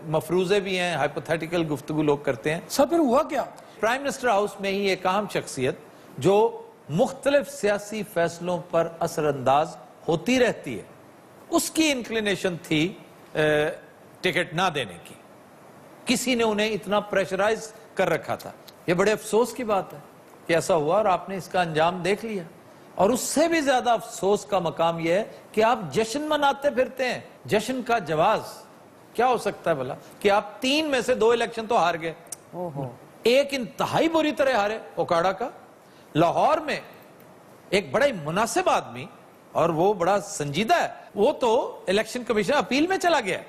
مفروضے بھی ہیں, ہائپوتھیٹیکل گفتگو لوگ کرتے ہیں. سر پھر ہوا کیا؟ پرائم منسٹر ہاؤس میں ہی ایک اہم شخصیت جو مختلف سیاسی فیصلوں پر اثر انداز ہوتی رہتی ہے, اس کی انکلینیشن تھی ٹکٹ نہ دینے کی. کسی نے انہیں اتنا پریشرائز کر رکھا تھا. یہ بڑے افسوس کی بات ہے کہ ایسا ہوا اور آپ نے اس کا انجام دیکھ لیا. اور اس سے بھی زیادہ افسوس کا مقام یہ ہے کہ آپ جشن مناتے پھرتے ہیں. جشن کا جواز کیا ہو سکتا ہے بھلا کہ آپ 3 میں سے 2 الیکشن تو ہار گئے. ایک انتہائی بری طرح ہارے اوکاڑا کا. لاہور میں ایک بڑا ہی مناسب آدمی, اور وہ بڑا سنجیدہ ہے, وہ تو الیکشن کمیشن اپیل میں چلا گیا,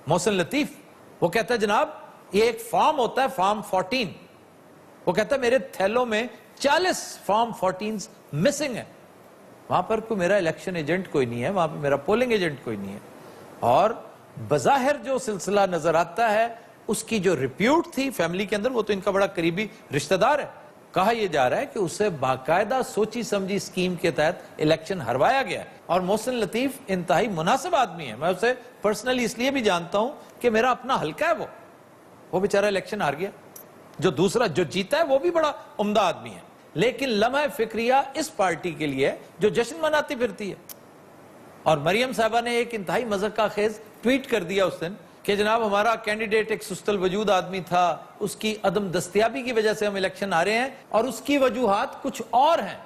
محسن لطیف. وہ کہتا ہے جناب یہ ایک فارم ہوتا ہے, فارم 14, وہ کہتا ہے میرے تھیلوں میں 40 فارم 14 مسنگ ہیں. وہاں پر کوئی میرا الیکشن ایجنٹ کوئی نہیں ہے, وہاں پہ میرا پولنگ ایجنٹ کوئی نہیں ہے. اور بظاہر جو سلسلہ نظر آتا ہے, اس کی جو ریپیوٹ تھی فیملی کے اندر, وہ تو ان کا بڑا قریبی رشتہ دار ہے. کہا یہ جا رہا ہے کہ اسے باقاعدہ سوچی سمجھی اسکیم کے تحت الیکشن ہروایا گیا. اور محسن لطیف انتہائی مناسب آدمی ہے, میں اسے پرسنلی اس لیے بھی جانتا ہوں کہ میرا اپنا حلقہ ہے. وہ بیچارہ الیکشن ہار گیا. جو دوسرا جو جیتا ہے وہ بھی بڑا عمدہ آدمی ہے, لیکن لمحہ فکریہ اس پارٹی کے لیے جو جشن مناتی پھرتی ہے. اور مریم صاحبہ نے ایک انتہائی مذاق خیز ٹویٹ کر دیا اس دن کہ جناب ہمارا کینڈیڈیٹ ایک سست الوجود آدمی تھا, اس کی عدم دستیابی کی وجہ سے ہم الیکشن ہارے ہیں, اور اس کی وجوہات کچھ اور ہیں.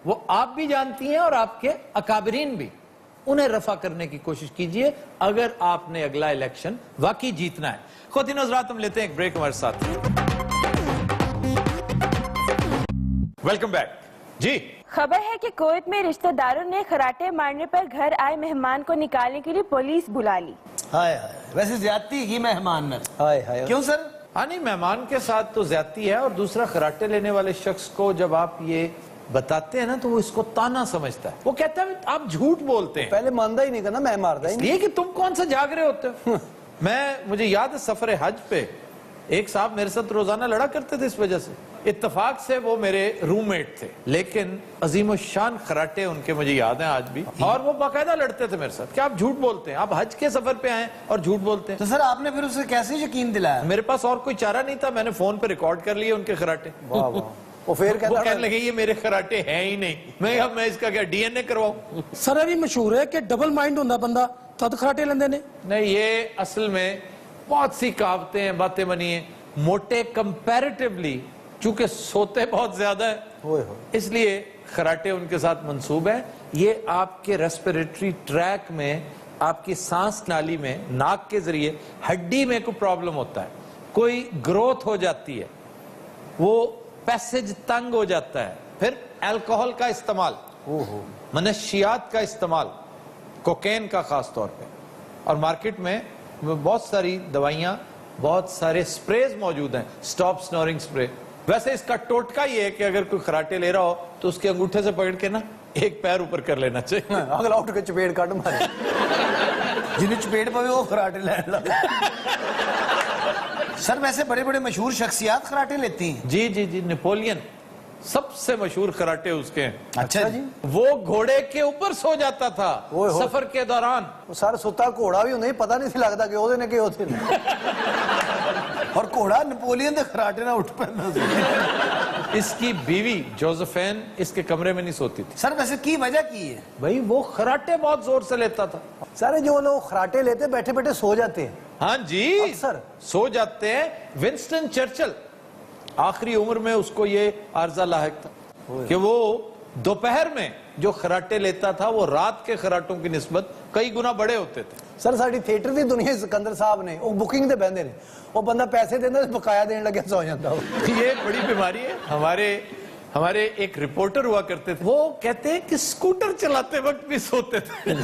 وہ آپ بھی جانتی ہیں اور آپ کے اکابرین بھی. انہیں رفع کرنے کی کوشش کیجئے اگر آپ نے اگلا الیکشن واقعی جیتنا ہے. خواتین و حضرات, ہم لیتے ہیں ایک بریک, ہمارے ساتھ ویلکم بیک. جی, خبر ہے کہ کویت میں رشتہ داروں نے خراٹے مارنے پر گھر آئے مہمان کو نکالنے کے لیے پولیس بلا لی. ہائے ہائے, ویسے زیادتی کی مہمان میں. ہائے ہائے, کیوں سر؟ ہاں نہیں, مہمان کے ساتھ تو زیادتی ہے, اور دوسرا خراٹے لینے والے شخص کو جب آپ یہ بتاتے ہیں نا تو وہ اس کو تانا سمجھتا ہے. وہ کہتا ہے آپ جھوٹ بولتے ہیں. پہلے ماندہ ہی نہیں کرنا, میں ماردا ہی نہیں. یہ کہ تم کون سا جاگ رہے ہوتے ہو. مجھے یاد ہے سفر حج پہ ایک صاحب میرے ساتھ روزانہ لڑا کرتے تھے اس وجہ سے. اتفاق سے وہ میرے روم میٹ تھے, لیکن عظیم الشان خراٹے ان کے مجھے یاد ہیں آج بھی, اور وہ باقاعدہ لڑتے تھے میرے ساتھ کہ آپ جھوٹ بولتے ہیں, آپ حج کے سفر پہ آئے اور جھوٹ بولتے ہیں. تو سر آپ نے پھر اسے کیسے یقین دلایا؟ میرے پاس اور کوئی چارہ نہیں تھا, میں نے فون پہ ریکارڈ کر لیے ان کے خراٹے. وہ پھر کہنے لگے یہ میرے خراٹے ہیں ہی نہیں, میں اس کا کیا ڈی این اے کرواؤں. سر یہ بھی مشہور ہے کہ ڈبل مائنڈ ہوتا بندہ تد خراٹے لیندے نے. نہیں, یہ اصل میں بہت سی کہاوتیں ہیں, باتیں بنی ہیں. موٹے کمپیریٹیولی چونکہ سوتے بہت زیادہ ہے, اس لیے خراٹے ان کے ساتھ منسوب ہیں. یہ آپ کے ریسپیریٹری ٹریک میں, آپ کی سانس نالی میں, ناک کے ذریعے ہڈی میں کوئی پرابلم ہوتا ہے, کوئی گروتھ ہو جاتی ہے, وہ پیسج تنگ ہو جاتا ہے, پھر الکوہل کا استعمال, منشیات کا استعمال, کوکین کا خاص طور پہ, اور مارکیٹ میں بہت ساری دوائیاں, بہت سارے سپریز موجود ہیں, سٹاپ سنورنگ سپرے. ویسے اس کا ٹوٹکا یہ ہے کہ اگر کوئی خراٹے لے رہا ہو تو اس کے انگوٹھے سے پکڑ کے نا ایک پیر اوپر کر لینا چاہیے. اگلا اٹھ کے چپیڑ کٹ مارے, جنہیں چپیڑ پوے وہ خراٹے لین لگے. سر ویسے بڑے بڑے مشہور شخصیات خراٹے لیتی ہیں. جی جی جی, نیپولین سب سے مشہور خراٹے اس کے ہیں. اچھا جی, وہ گھوڑے کے اوپر سو جاتا تھا سفر کے دوران. سر ستا گھوڑا بھی نہیں, پتہ نہیں لگتا کہ وہ کہ ہوتے ہیں, اور گھوڑا نیپولین دے خراٹے نہ اٹھ پہنا. اس کی بیوی جوزفین اس کے کمرے میں نہیں سوتی تھی. سر ویسے کی وجہ کی ہے؟ بھائی وہ خراٹے بہت زور سے لیتا تھا. سر جو لوگ خراٹے لیتے بیٹھے بیٹھے سو جاتے ہیں. ہاں جی, سو جاتے ہیں. ونسٹن چرچل آخری عمر میں اس کو یہ عارضہ لاحق تھا کہ وہ دوپہر میں جو خراٹے لیتا تھا وہ رات کے خراٹوں کی نسبت کئی گنا بڑے ہوتے تھے. ਸਰ ਸਾਡੀ ਥੀਏਟਰ ਦੀ ਦੁਨੀਆ ਸਿਕੰਦਰ ਸਾਹਿਬ ਨੇ ਉਹ ਬੁਕਿੰਗ ਤੇ ਬਹਿੰਦੇ ਨੇ ਉਹ ਬੰਦਾ ਪੈਸੇ ਦਿੰਦਾ ਤੇ ਬਕਾਇਆ ਦੇਣ ਲੱਗਿਆ ਸੌ ਜਾਂਦਾ ये बड़ी बीमारी है। हमारे एक रिपोर्टर हुआ करते थे, वो कहते हैं कि स्कूटर चलाते वक्त भी सोते थे।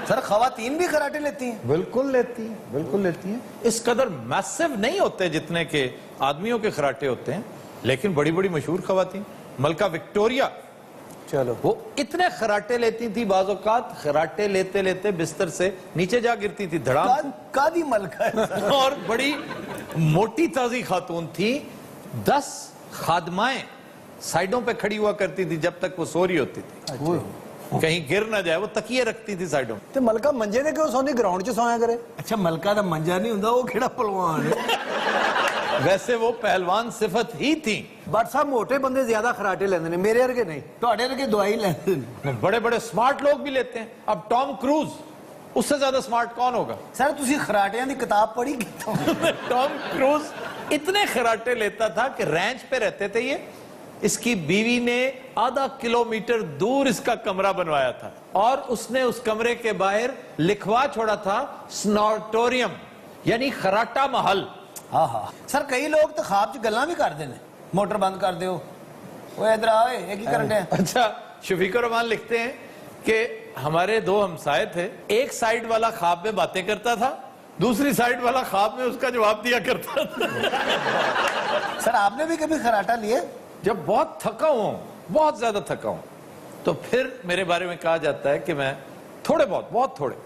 सर खवातीन भी खराटे लेती हैं? बिल्कुल लेती हैं, बिल्कुल लेती हैं। इस कदर मैसिव नहीं होते जितने के आदमियों के खराटे होते हैं, लेकिन बड़ी बड़ी मशहूर खवातीन। मलका विक्टोरिया, चलो वो इतने खराटे लेती थी, बाज़ औक़ात खराटे लेते लेते बिस्तर से नीचे जा गिरती थी धड़ाम। कादी मलका है। और बड़ी मोटी ताजी खातून थी, 10 खादमाएं साइडों पे खड़ी हुआ करती थी जब तक वो सो रही होती थी, कहीं गिर ना जाए। वो तकिए रखती थी साइडों में। ਤੇ ਮਲਕਾ ਮੰਜੇ ਤੇ ਕਿਉਂ ਸੌਂਦੀ ਗਰਾਊਂਡ 'ਚ ਸੌਂਇਆ ਕਰੇ? ਅੱਛਾ ਮਲਕਾ ਦਾ ਮੰਜਾ ਨਹੀਂ ਹੁੰਦਾ ਉਹ ਕਿਹੜਾ ਪਹਿਲਵਾਨ ਹੈ? वैसे वो पहलवान सिफत ही थी। ਬਟ ਸਾਹਿਬ ਮੋਟੇ ਬੰਦੇ ਜ਼ਿਆਦਾ ਖਰਾਟੇ ਲੈਂਦੇ ਨੇ ਮੇਰੇ ਵਰਗੇ ਨਹੀਂ ਤੁਹਾਡੇ ਵਰਗੇ ਦਵਾਈ ਲੈਂਦੇ ਨੇ बड़े बड़े स्मार्ट लोग भी लेते हैं। अब टॉम क्रूज, उससे ज्यादा स्मार्ट कौन होगा? ਸਰ ਤੁਸੀਂ ਖਰਾਟਿਆਂ ਦੀ ਕਿਤਾਬ ਪੜ੍ਹੀ ਕਿੱਥੋਂ? टॉम क्रूज इतने खराटे लेता था कि रैंच पे रहते थे ये, इसकी बीवी ने आधा किलोमीटर दूर इसका कमरा बनवाया था और उसने उस कमरे के बाहर लिखवा छोड़ा था स्नॉर्टोरियम, यानी खराटा महल। ਹਾਂ ਹਾਂ ਸਰ ਕਈ ਲੋਕ ਤਾਂ ਖਾਬ 'ਚ ਗੱਲਾਂ ਵੀ ਕਰਦੇ ਨੇ ਮੋਟਰ ਬੰਦ ਕਰ ਦਿਓ ਓਏ ਇਧਰ ਆ ਓਏ ਇਹ ਕੀ ਕਰਨ ਡਿਆ? अच्छा, शफीकुर रहमान लिखते हैं कि हमारे 2 हमसाए थे, एक साइड वाला ख्वाब में बातें करता था, दूसरी साइड वाला ख्वाब में उसका जवाब दिया करता था। सर आपने भी कभी खराटा लिया? जब बहुत थका हूं, बहुत ज्यादा थका हूं, तो फिर मेरे बारे में कहा जाता है कि मैं थोड़े बहुत थोड़े,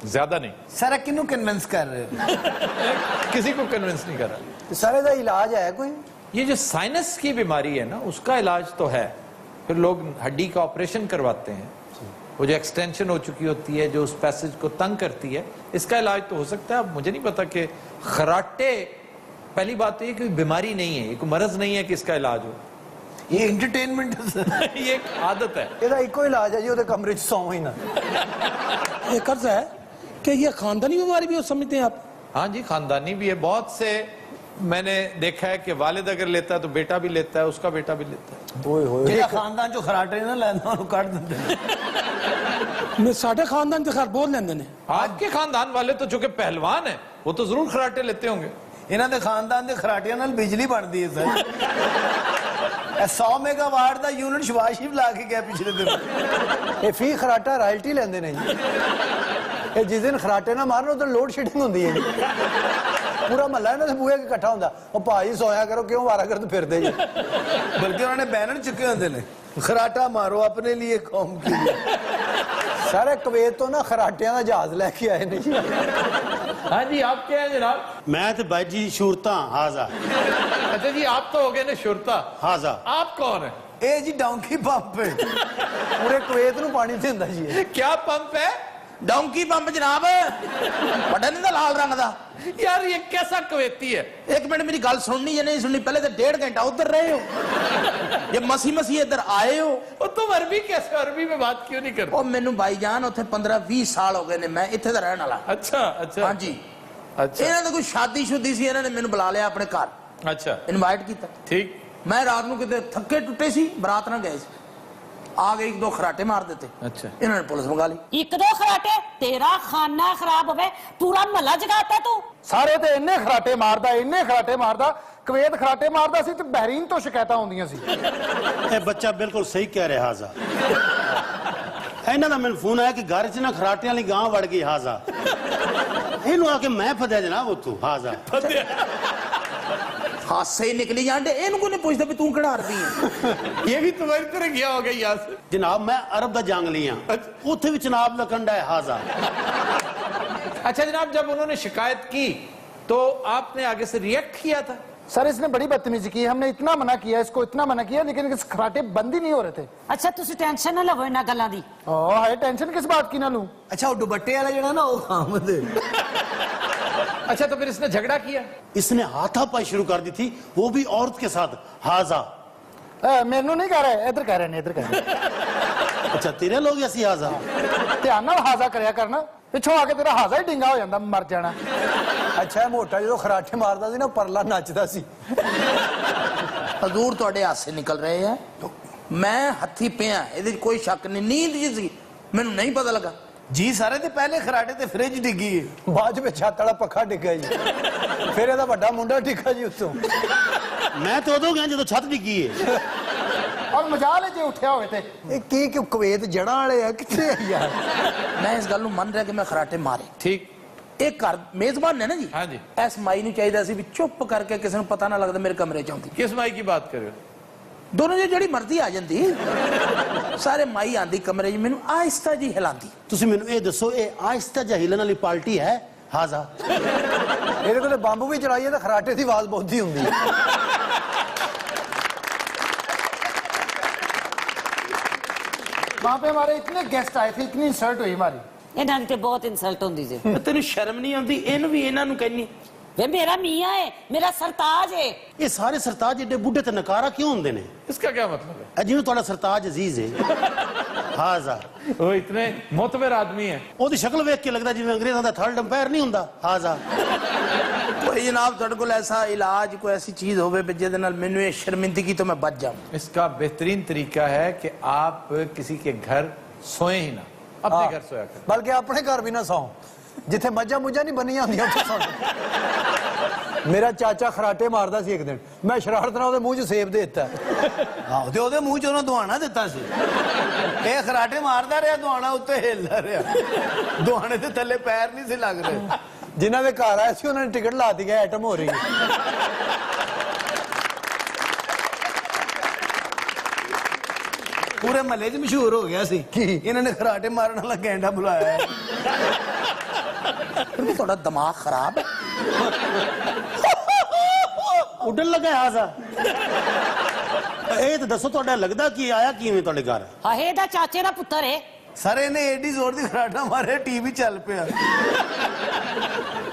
ज्यादा नहीं। सर किन्नू कन्विंस कर रहे हो? किसी को कन्विंस नहीं कर रहा। सर इसका इलाज है कोई? ये जो साइनस की बीमारी है ना, उसका इलाज तो है। फिर लोग हड्डी का ऑपरेशन करवाते हैं, वो जो एक्सटेंशन हो चुकी होती है, जो उस पैसेज को तंग करती है, इसका इलाज तो हो सकता है। अब मुझे नहीं पता कि खराटे, पहली बात तो ये कोई बीमारी नहीं है, ये कोई मरज नहीं है कि इसका इलाज हो। ये एंटरटेनमेंट है। ये एक आदत है। ਇਹਦਾ ਇੱਕੋ ਇਲਾਜ ਹੈ ਜੀ ਉਹਦੇ ਕਮਰੇ 'ਚ ਸੌਂ ਹੀ ਨਾ। एक अर्ज है कि ये खानदानी बीमारी भी हो समझते हैं आप? हाँ जी, खानदानी भी है। बहुत से मैंने देखा है कि वालिद अगर लेता है तो बेटा भी लेता है, उसका बेटा भी लेता है। ਜਿਹੜਾ ਖਾਨਦਾਨ 'ਚੋਂ ਖਰਾਟੇ ਨਾ ਲੈਂਦਾ ਉਹਨੂੰ ਕੱਢ ਦਿੰਦੇ ਨੇ। मैं साढ़े खानदान के खैर बहुत लेंदे ने। आपके खानदान वाले तो चूंकि पहलवान है, वो तो जरूर खराटे लेते होंगे। ਇਹਨਾਂ ਦੇ ਖਾਨਦਾਨ ਦੇ ਖਰਾਟਿਆਂ ਨਾਲ ਬਿਜਲੀ ਬਣਦੀ ਹੈ ਸਰ। ਇਹ 100 ਮੈਗਾਵਾਟ ਦਾ ਯੂਨਿਟ ਸ਼ਵਾਸ਼ਿਪ ਲਾ ਕੇ ਗਿਆ ਪਿਛਲੇ ਦਿਨ। ਇਹ ਫੀ ਖਰਾਟਾ ਰਾਇਲਟੀ ਲੈਂਦੇ ਨੇ ਜੀ। ਇਹ ਜਿਸ ਦਿਨ ਖਰਾਟੇ ਨਾ ਮਾਰਨ ਉਦੋਂ ਲੋਡ ਸ਼ੈਡਿੰਗ ਹੁੰਦੀ ਹੈ ਜੀ। ਪੂਰਾ ਮਹੱਲਾ ਇਹਨਾਂ ਦੇ ਬੂਹੇ ਇਕੱਠਾ ਹੁੰਦਾ। ਉਹ ਭਾਈ ਸੋਇਆ ਕਰੋ, ਕਿਉਂ ਵਾਰਾਗਰਦ ਫਿਰਦੇ ਜੀ? ਬਲਕਿ ਉਹਨਾਂ ਨੇ ਬੈਨਰ ਚੁੱਕੇ ਹੁੰਦੇ ਨੇ, ਖਰਾਟਾ ਮਾਰੋ ਆਪਣੇ ਲਈ ਕੌਮ ਕੇ ਲਈ। ਸਾਰੇ ਕੁਵੈਤ ਤੋਂ ਨਾ ਖਰਾਟਿਆਂ ਦਾ ਜਹਾਜ਼ ਲੈ ਕੇ ਆਏ ਨੇ ਜੀ। हाँ जी, आप क्या है जनाब? मैं तो भाई जी शूरता हाजा। अच्छा जी, आप तो हो गए ना शुरता। हाजा। आप कौन है? ਇਹ ਜੀ ਡੌਂਕੀ ਪੰਪ ਹੈ। ਪੂਰੇ ਕੁਵੈਤ ਨੂੰ ਪਾਣੀ ਦਿੰਦਾ ਜੀ ਇਹ। क्या पंप है? डोंकी पंप जनाब, बड़ा नहीं लाल रंग दा। यार ये कैसा कवेती है? एक मिनट मेरी गल सुननी या नहीं सुननी? पहले तो 1.5 घंटा उधर रहे हो, ये मसी इधर आए हो। और तुम अरबी कैसे, अरबी में बात क्यों नहीं करते? ओ मैनू भाईजान उथे 15-20 साल हो गए ने, मैं इत्थे दा रहने वाला। अच्छा अच्छा। हाँ जी। अच्छा इन्हां दी कोई शादी शुदी सी, इन्हां ने मैनू बुला लिया अपने घर, अच्छा, इनवाइट किया। ठीक। मैं रात नूं किते थके टुटे सी, बरात ना गए सी, आ गए 1-2 खराटे मार देते। अच्छा। इन्होंने पुलिस मंगा ली। 1-2 खराटे तेरा खाना खराब होवे, पूरा महला जगाता तू। ਸਾਰੇ ਤੇ ਇੰਨੇ ਖਰਾਟੇ ਮਾਰਦਾ ਇੰਨੇ ਖਰਾਟੇ ਮਾਰਦਾ ਕੁਵੈਤ ਖਰਾਟੇ ਮਾਰਦਾ ਸੀ ਤੇ ਬਹਿਰੀਨ ਤੋਂ ਸ਼ਿਕਾਇਤਾਂ ਆਉਂਦੀਆਂ ਸੀ। ਇਹ ਬੱਚਾ ਬਿਲਕੁਲ ਸਹੀ ਕਹਿ ਰਿਹਾ ਹਾਜ਼ਾ। ਇਹਨਾਂ ਦਾ ਮੈਨੂੰ ਫੋਨ ਆਇਆ ਕਿ ਘਰ 'ਚ ਨਾ ਖਰਾਟਿਆਂ ਵਾਲੀ ਗਾਂ ਵੜ ਗਈ ਹਾਜ਼ਾ। ਇਹਨੂੰ ਆ ਕੇ ਮੈਂ ਫਦਿਆ ਜਨਾਬ ਉੱਥੋਂ ਹਾਜ਼ਾ। हादसे ही निकली जाते, इनको को नहीं पूछते भी तू किहड़ा अरबी है। ये भी तुम्हारी तरह गया होगा यहाँ से। जनाब मैं अरब दा जंगली हाँ, उत्थे भी जनाब लकंडा है हाजा। अच्छा जनाब, जब उन्होंने शिकायत की तो आपने आगे से रिएक्ट किया था? सर इसने बड़ी बदतमीजी की, हमने इतना मना किया, इसको इतना मना किया, लेकिन इस खराटे बंद ही नहीं हो रहे थे। अच्छा तुसी टेंशन ना लवो इन्हां गल्लां दी। हाय टेंशन किस बात की ना लूं? अच्छा वो दुपट्टे वाला जड़ा ना वो खामद है। अच्छा तो फिर इसने झगड़ा किया? इसने हाथापाई शुरू कर दी थी, वो भी औरत के साथ हाजा। मैनू नहीं कह रहे, इधर कह रहे ने, इधर कह रहे। अच्छा तेरे लोग ऐसी हाजा? ध्यान नाल हाजा करया करना, पिछों आके तेरा हाजा ही डिंगा हो जांदा, मर जाना। अच्छा मोटा जो खराटे मारदा सी ना, परला नचदा सी। हजूर तुहाडे हासे निकल रहे हैं, मैं हथी पिया, इहदे कोई शक नहीं। नींद जी सी, मैनू नहीं पता लगा। ਜੀ ਸਾਰੇ ਤੇ ਪਹਿਲੇ ਖਰਾਟੇ ਤੇ ਫ੍ਰਿਜ ਡਿੱਗੀ ਹੈ, ਬਾਅਦ ਵਿੱਚ ਛੱਤ ਵਾਲਾ ਪੱਖਾ ਡਿੱਗਾ ਜੀ, ਫਿਰ ਇਹਦਾ ਵੱਡਾ ਮੁੰਡਾ ਡਿੱਗਾ ਜੀ ਉੱਤੋਂ। ਮੈਂ ਤਾਂ ਉਦੋਂ ਗਿਆ ਜਦੋਂ ਛੱਤ ਡਿੱਗੀ ਹੈ। ਔਰ ਮਜਾਲ ਹੈ ਜੇ ਉੱਠਿਆ ਹੋਵੇ ਤੇ ਇਹ ਕੀ ਕਿ ਕੁਵੈਤ ਜੜਾਂ ਵਾਲੇ ਆ ਕਿੱਥੇ ਆ ਯਾਰ। ਮੈਂ ਇਸ ਗੱਲ ਨੂੰ ਮੰਨ ਰਿਹਾ ਕਿ ਮੈਂ ਖਰਾਟੇ ਮਾਰੇ। ठीक ਇਹ ਘਰ ਮੇਜ਼ਬਾਨ ਨੇ ਨਾ ਜੀ, हाँ जी ਐਸ ਮਾਈ ਨੂੰ ਚਾਹੀਦਾ ਸੀ ਵੀ ਚੁੱਪ ਕਰਕੇ ਕਿਸੇ ਨੂੰ ਪਤਾ ਨਾ ਲੱਗਦਾ ਮੇਰੇ ਕਮਰੇ ਚ ਆਉਂਦੀ। किस माई की बात कर रहे हो? ਦੋਨੋਂ ਦੀ ਜਿਹੜੀ ਮਰਜ਼ੀ ਆ ਜਾਂਦੀ, ਸਾਰੇ ਮਾਈ ਆਂਦੀ ਕਮਰੇ 'ਚ, ਮੈਨੂੰ ਆਹਿਸਤਾ ਜੀ ਹਿਲਾਉਂਦੀ। ਤੁਸੀਂ ਮੈਨੂੰ ਇਹ ਦੱਸੋ, ਇਹ ਆਹਿਸਤਾ ਜਿਹਾ ਹਿਲਣ ਵਾਲੀ ਪਾਰਟੀ ਹੈ ਹਾਜ਼ਾ? ਇਹਦੇ ਕੋਲ ਬੰਬ ਵੀ ਚਲਾਈਏ ਤਾਂ ਖਰਾਟੇ ਦੀ ਆਵਾਜ਼ ਬਹੁਤੀ ਹੁੰਦੀ ਹੈ। वहाँ पे हमारे इतने गेस्ट आए थे, इतनी इंसल्ट हुई हमारी। ਇਹਨਾਂ ਦੀ ਤੇ ਬਹੁਤ ਇਨਸਲਟ ਹੁੰਦੀ ਜੇ। ਤੈਨੂੰ ਸ਼ਰਮ ਨਹੀਂ ਆਉਂਦੀ? ਇਹਨੂੰ ਵੀ ਇਹਨਾਂ ਨੂੰ ਕਹਿੰਨੀ ਵੇ ਮੇਰਾ ਮੀਆਂ ਹੈ, ਮੇਰਾ ਸਰਤਾਜ ਹੈ। ਇਹ ਸਾਰੇ ਸਰਤਾਜ ਏਡੇ ਬੁੱਢੇ ਤੇ ਨਕਾਰਾ ਕਿਉਂ ਹੁੰਦੇ ਨੇ? इसका क्या मतलब है? ਜਿਵੇਂ ਤੁਹਾਡਾ ਸਰਤਾਜ ਅਜ਼ੀਜ਼ ਹੈ ਹਾਜ਼ਾ, वो इतने मोतबर आदमी है। ਉਹਦੀ ਸ਼ਕਲ ਵੇਖ ਕੇ ਲੱਗਦਾ ਜਿਵੇਂ ਅੰਗਰੇਜ਼ਾਂ ਦਾ ਥਰਡ ਅੰਪਾਇਰ ਨਹੀਂ ਹੁੰਦਾ ਹਾਜ਼ਾ। ਕੋਈ ਜਨਾਬ ਤੁਹਾਡੇ ਕੋਲ ਐਸਾ ਇਲਾਜ, ਕੋਈ ਐਸੀ ਚੀਜ਼ ਹੋਵੇ ਵੀ ਜਿਹਦੇ ਨਾਲ ਮੈਨੂੰ ਇਹ ਸ਼ਰਮਿੰਦਗੀ ਤੋਂ ਮੈਂ ਬਚ ਜਾਵਾਂ। इसका बेहतरीन तरीका है कि आप किसी के घर सोए ही ना, अपने घर सोया करें। ਬਲਕਿ ਆਪਣੇ ਘਰ ਵੀ ਨਾ ਸੌਂ, ਜਿੱਥੇ ਮੱਝਾਂ ਮੁੱਝਾਂ ਨਹੀਂ ਬੰਨੀਆਂ ਹੁੰਦੀਆਂ ਉੱਥੇ ਸੌਂ। ਮੇਰਾ ਚਾਚਾ ਖਰਾਟੇ ਮਾਰਦਾ ਸੀ ਇੱਕ ਦਿਨ, ਮੈਂ ਸ਼ਰਾਰਤ ਨਾਲ ਉਹਦੇ ਮੂੰਹ 'ਚ ਸੇਬ ਦੇ ਦਿੱਤਾ। ਆਹੋ ਤੇ ਉਹਦੇ ਮੂੰਹ 'ਚ ਉਹਨਾਂ ਦੁਆਣਾ ਦਿੱਤਾ ਸੀ। ਇਹ ਖਰਾਟੇ ਮਾਰਦਾ ਰਿਹਾ, ਦੁਆਣਾ ਉੱਤੇ ਹਿੱਲਦਾ ਰਿਹਾ, ਦੁਆਣੇ ਦੇ ਥੱਲੇ ਪੈਰ ਨਹੀਂ ਸੀ ਲੱਗ ਰਹੇ। ਜਿਨ੍ਹਾਂ ਦੇ ਘਰ ਆਏ ਸੀ ਉਹਨਾਂ ਨੇ ਟਿਕਟ ਲਾ ਦਿੱਤੀ, ਐਟਮ ਹੋ ਰਹੀ ਹੈ। ਪੂਰੇ ਮਹੱਲੇ 'ਚ ਮਸ਼ਹੂਰ ਹੋ ਗਿਆ ਸੀ ਕਿ ਇਹਨਾਂ ਨੇ ਖਰਾਟੇ ਮਾਰਨ ਵਾਲਾ ਗੈਂਡਾ ਬੁਲਾਇਆ ਹੈ। ਤੁਹਾਡਾ ਦਿਮਾਗ ਖਰਾਬ ਹੈ। ਉੱਡਣ ਲੱਗਾ ਹਾਜ਼ਾ। ਇਹ ਤਾਂ ਦੱਸੋ, ਤੁਹਾਡਾ ਲੱਗਦਾ ਕੀ ਆਇਆ ਕਿਵੇਂ ਤੁਹਾਡੇ ਘਰ? ਹਾਏ ਦਾ ਚਾਚੇ ਦਾ ਪੁੱਤਰ ਹੈ। ਸਰ ਇਹਨੇ ਏਡੀ ਜ਼ੋਰ ਦੀ ਖਰਾਟਾ ਮਾਰਿਆ ਟੀਵੀ ਚੱਲ ਪਿਆ।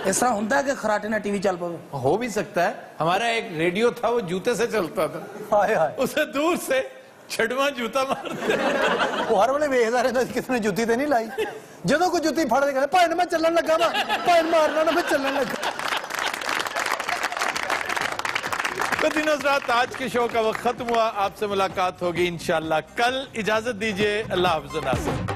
ਇਸ ਤਰ੍ਹਾਂ ਹੁੰਦਾ ਕਿ ਖਰਾਟੇ ਨਾਲ ਟੀਵੀ ਚੱਲ ਪਵੇ? हो भी सकता है। हमारा एक रेडियो था, वो जूते से चलता था। ਹਾਏ ਹਾਏ, उसे दूर से छड़वा जूता मारते। ਉਹ ਹਰ ਵੇਲੇ ਵੇਖਦਾ ਰਹਿੰਦਾ ਸੀ ਕਿਸੇ ਨੇ ਜੁੱਤੀ ਤੇ ਨਹੀਂ ਲਾਈ। ਜਦੋਂ ਕੋਈ ਜੁੱਤੀ ਫੜ ਕੇ ਕਹਿੰਦਾ ਭਾਈ ਮੈਂ ਚੱਲਣ ਲੱਗਾ ਵਾ, ਭਾਈ ਮਾਰਨਾ ਨਾ, ਮੈਂ ਚੱਲਣ ਲੱਗਾ। तो दिनों रात आज के शो का वक्त खत्म हुआ। आपसे मुलाकात होगी इंशाल्लाह कल। इजाजत दीजिए, अल्लाह हाफ़िज़।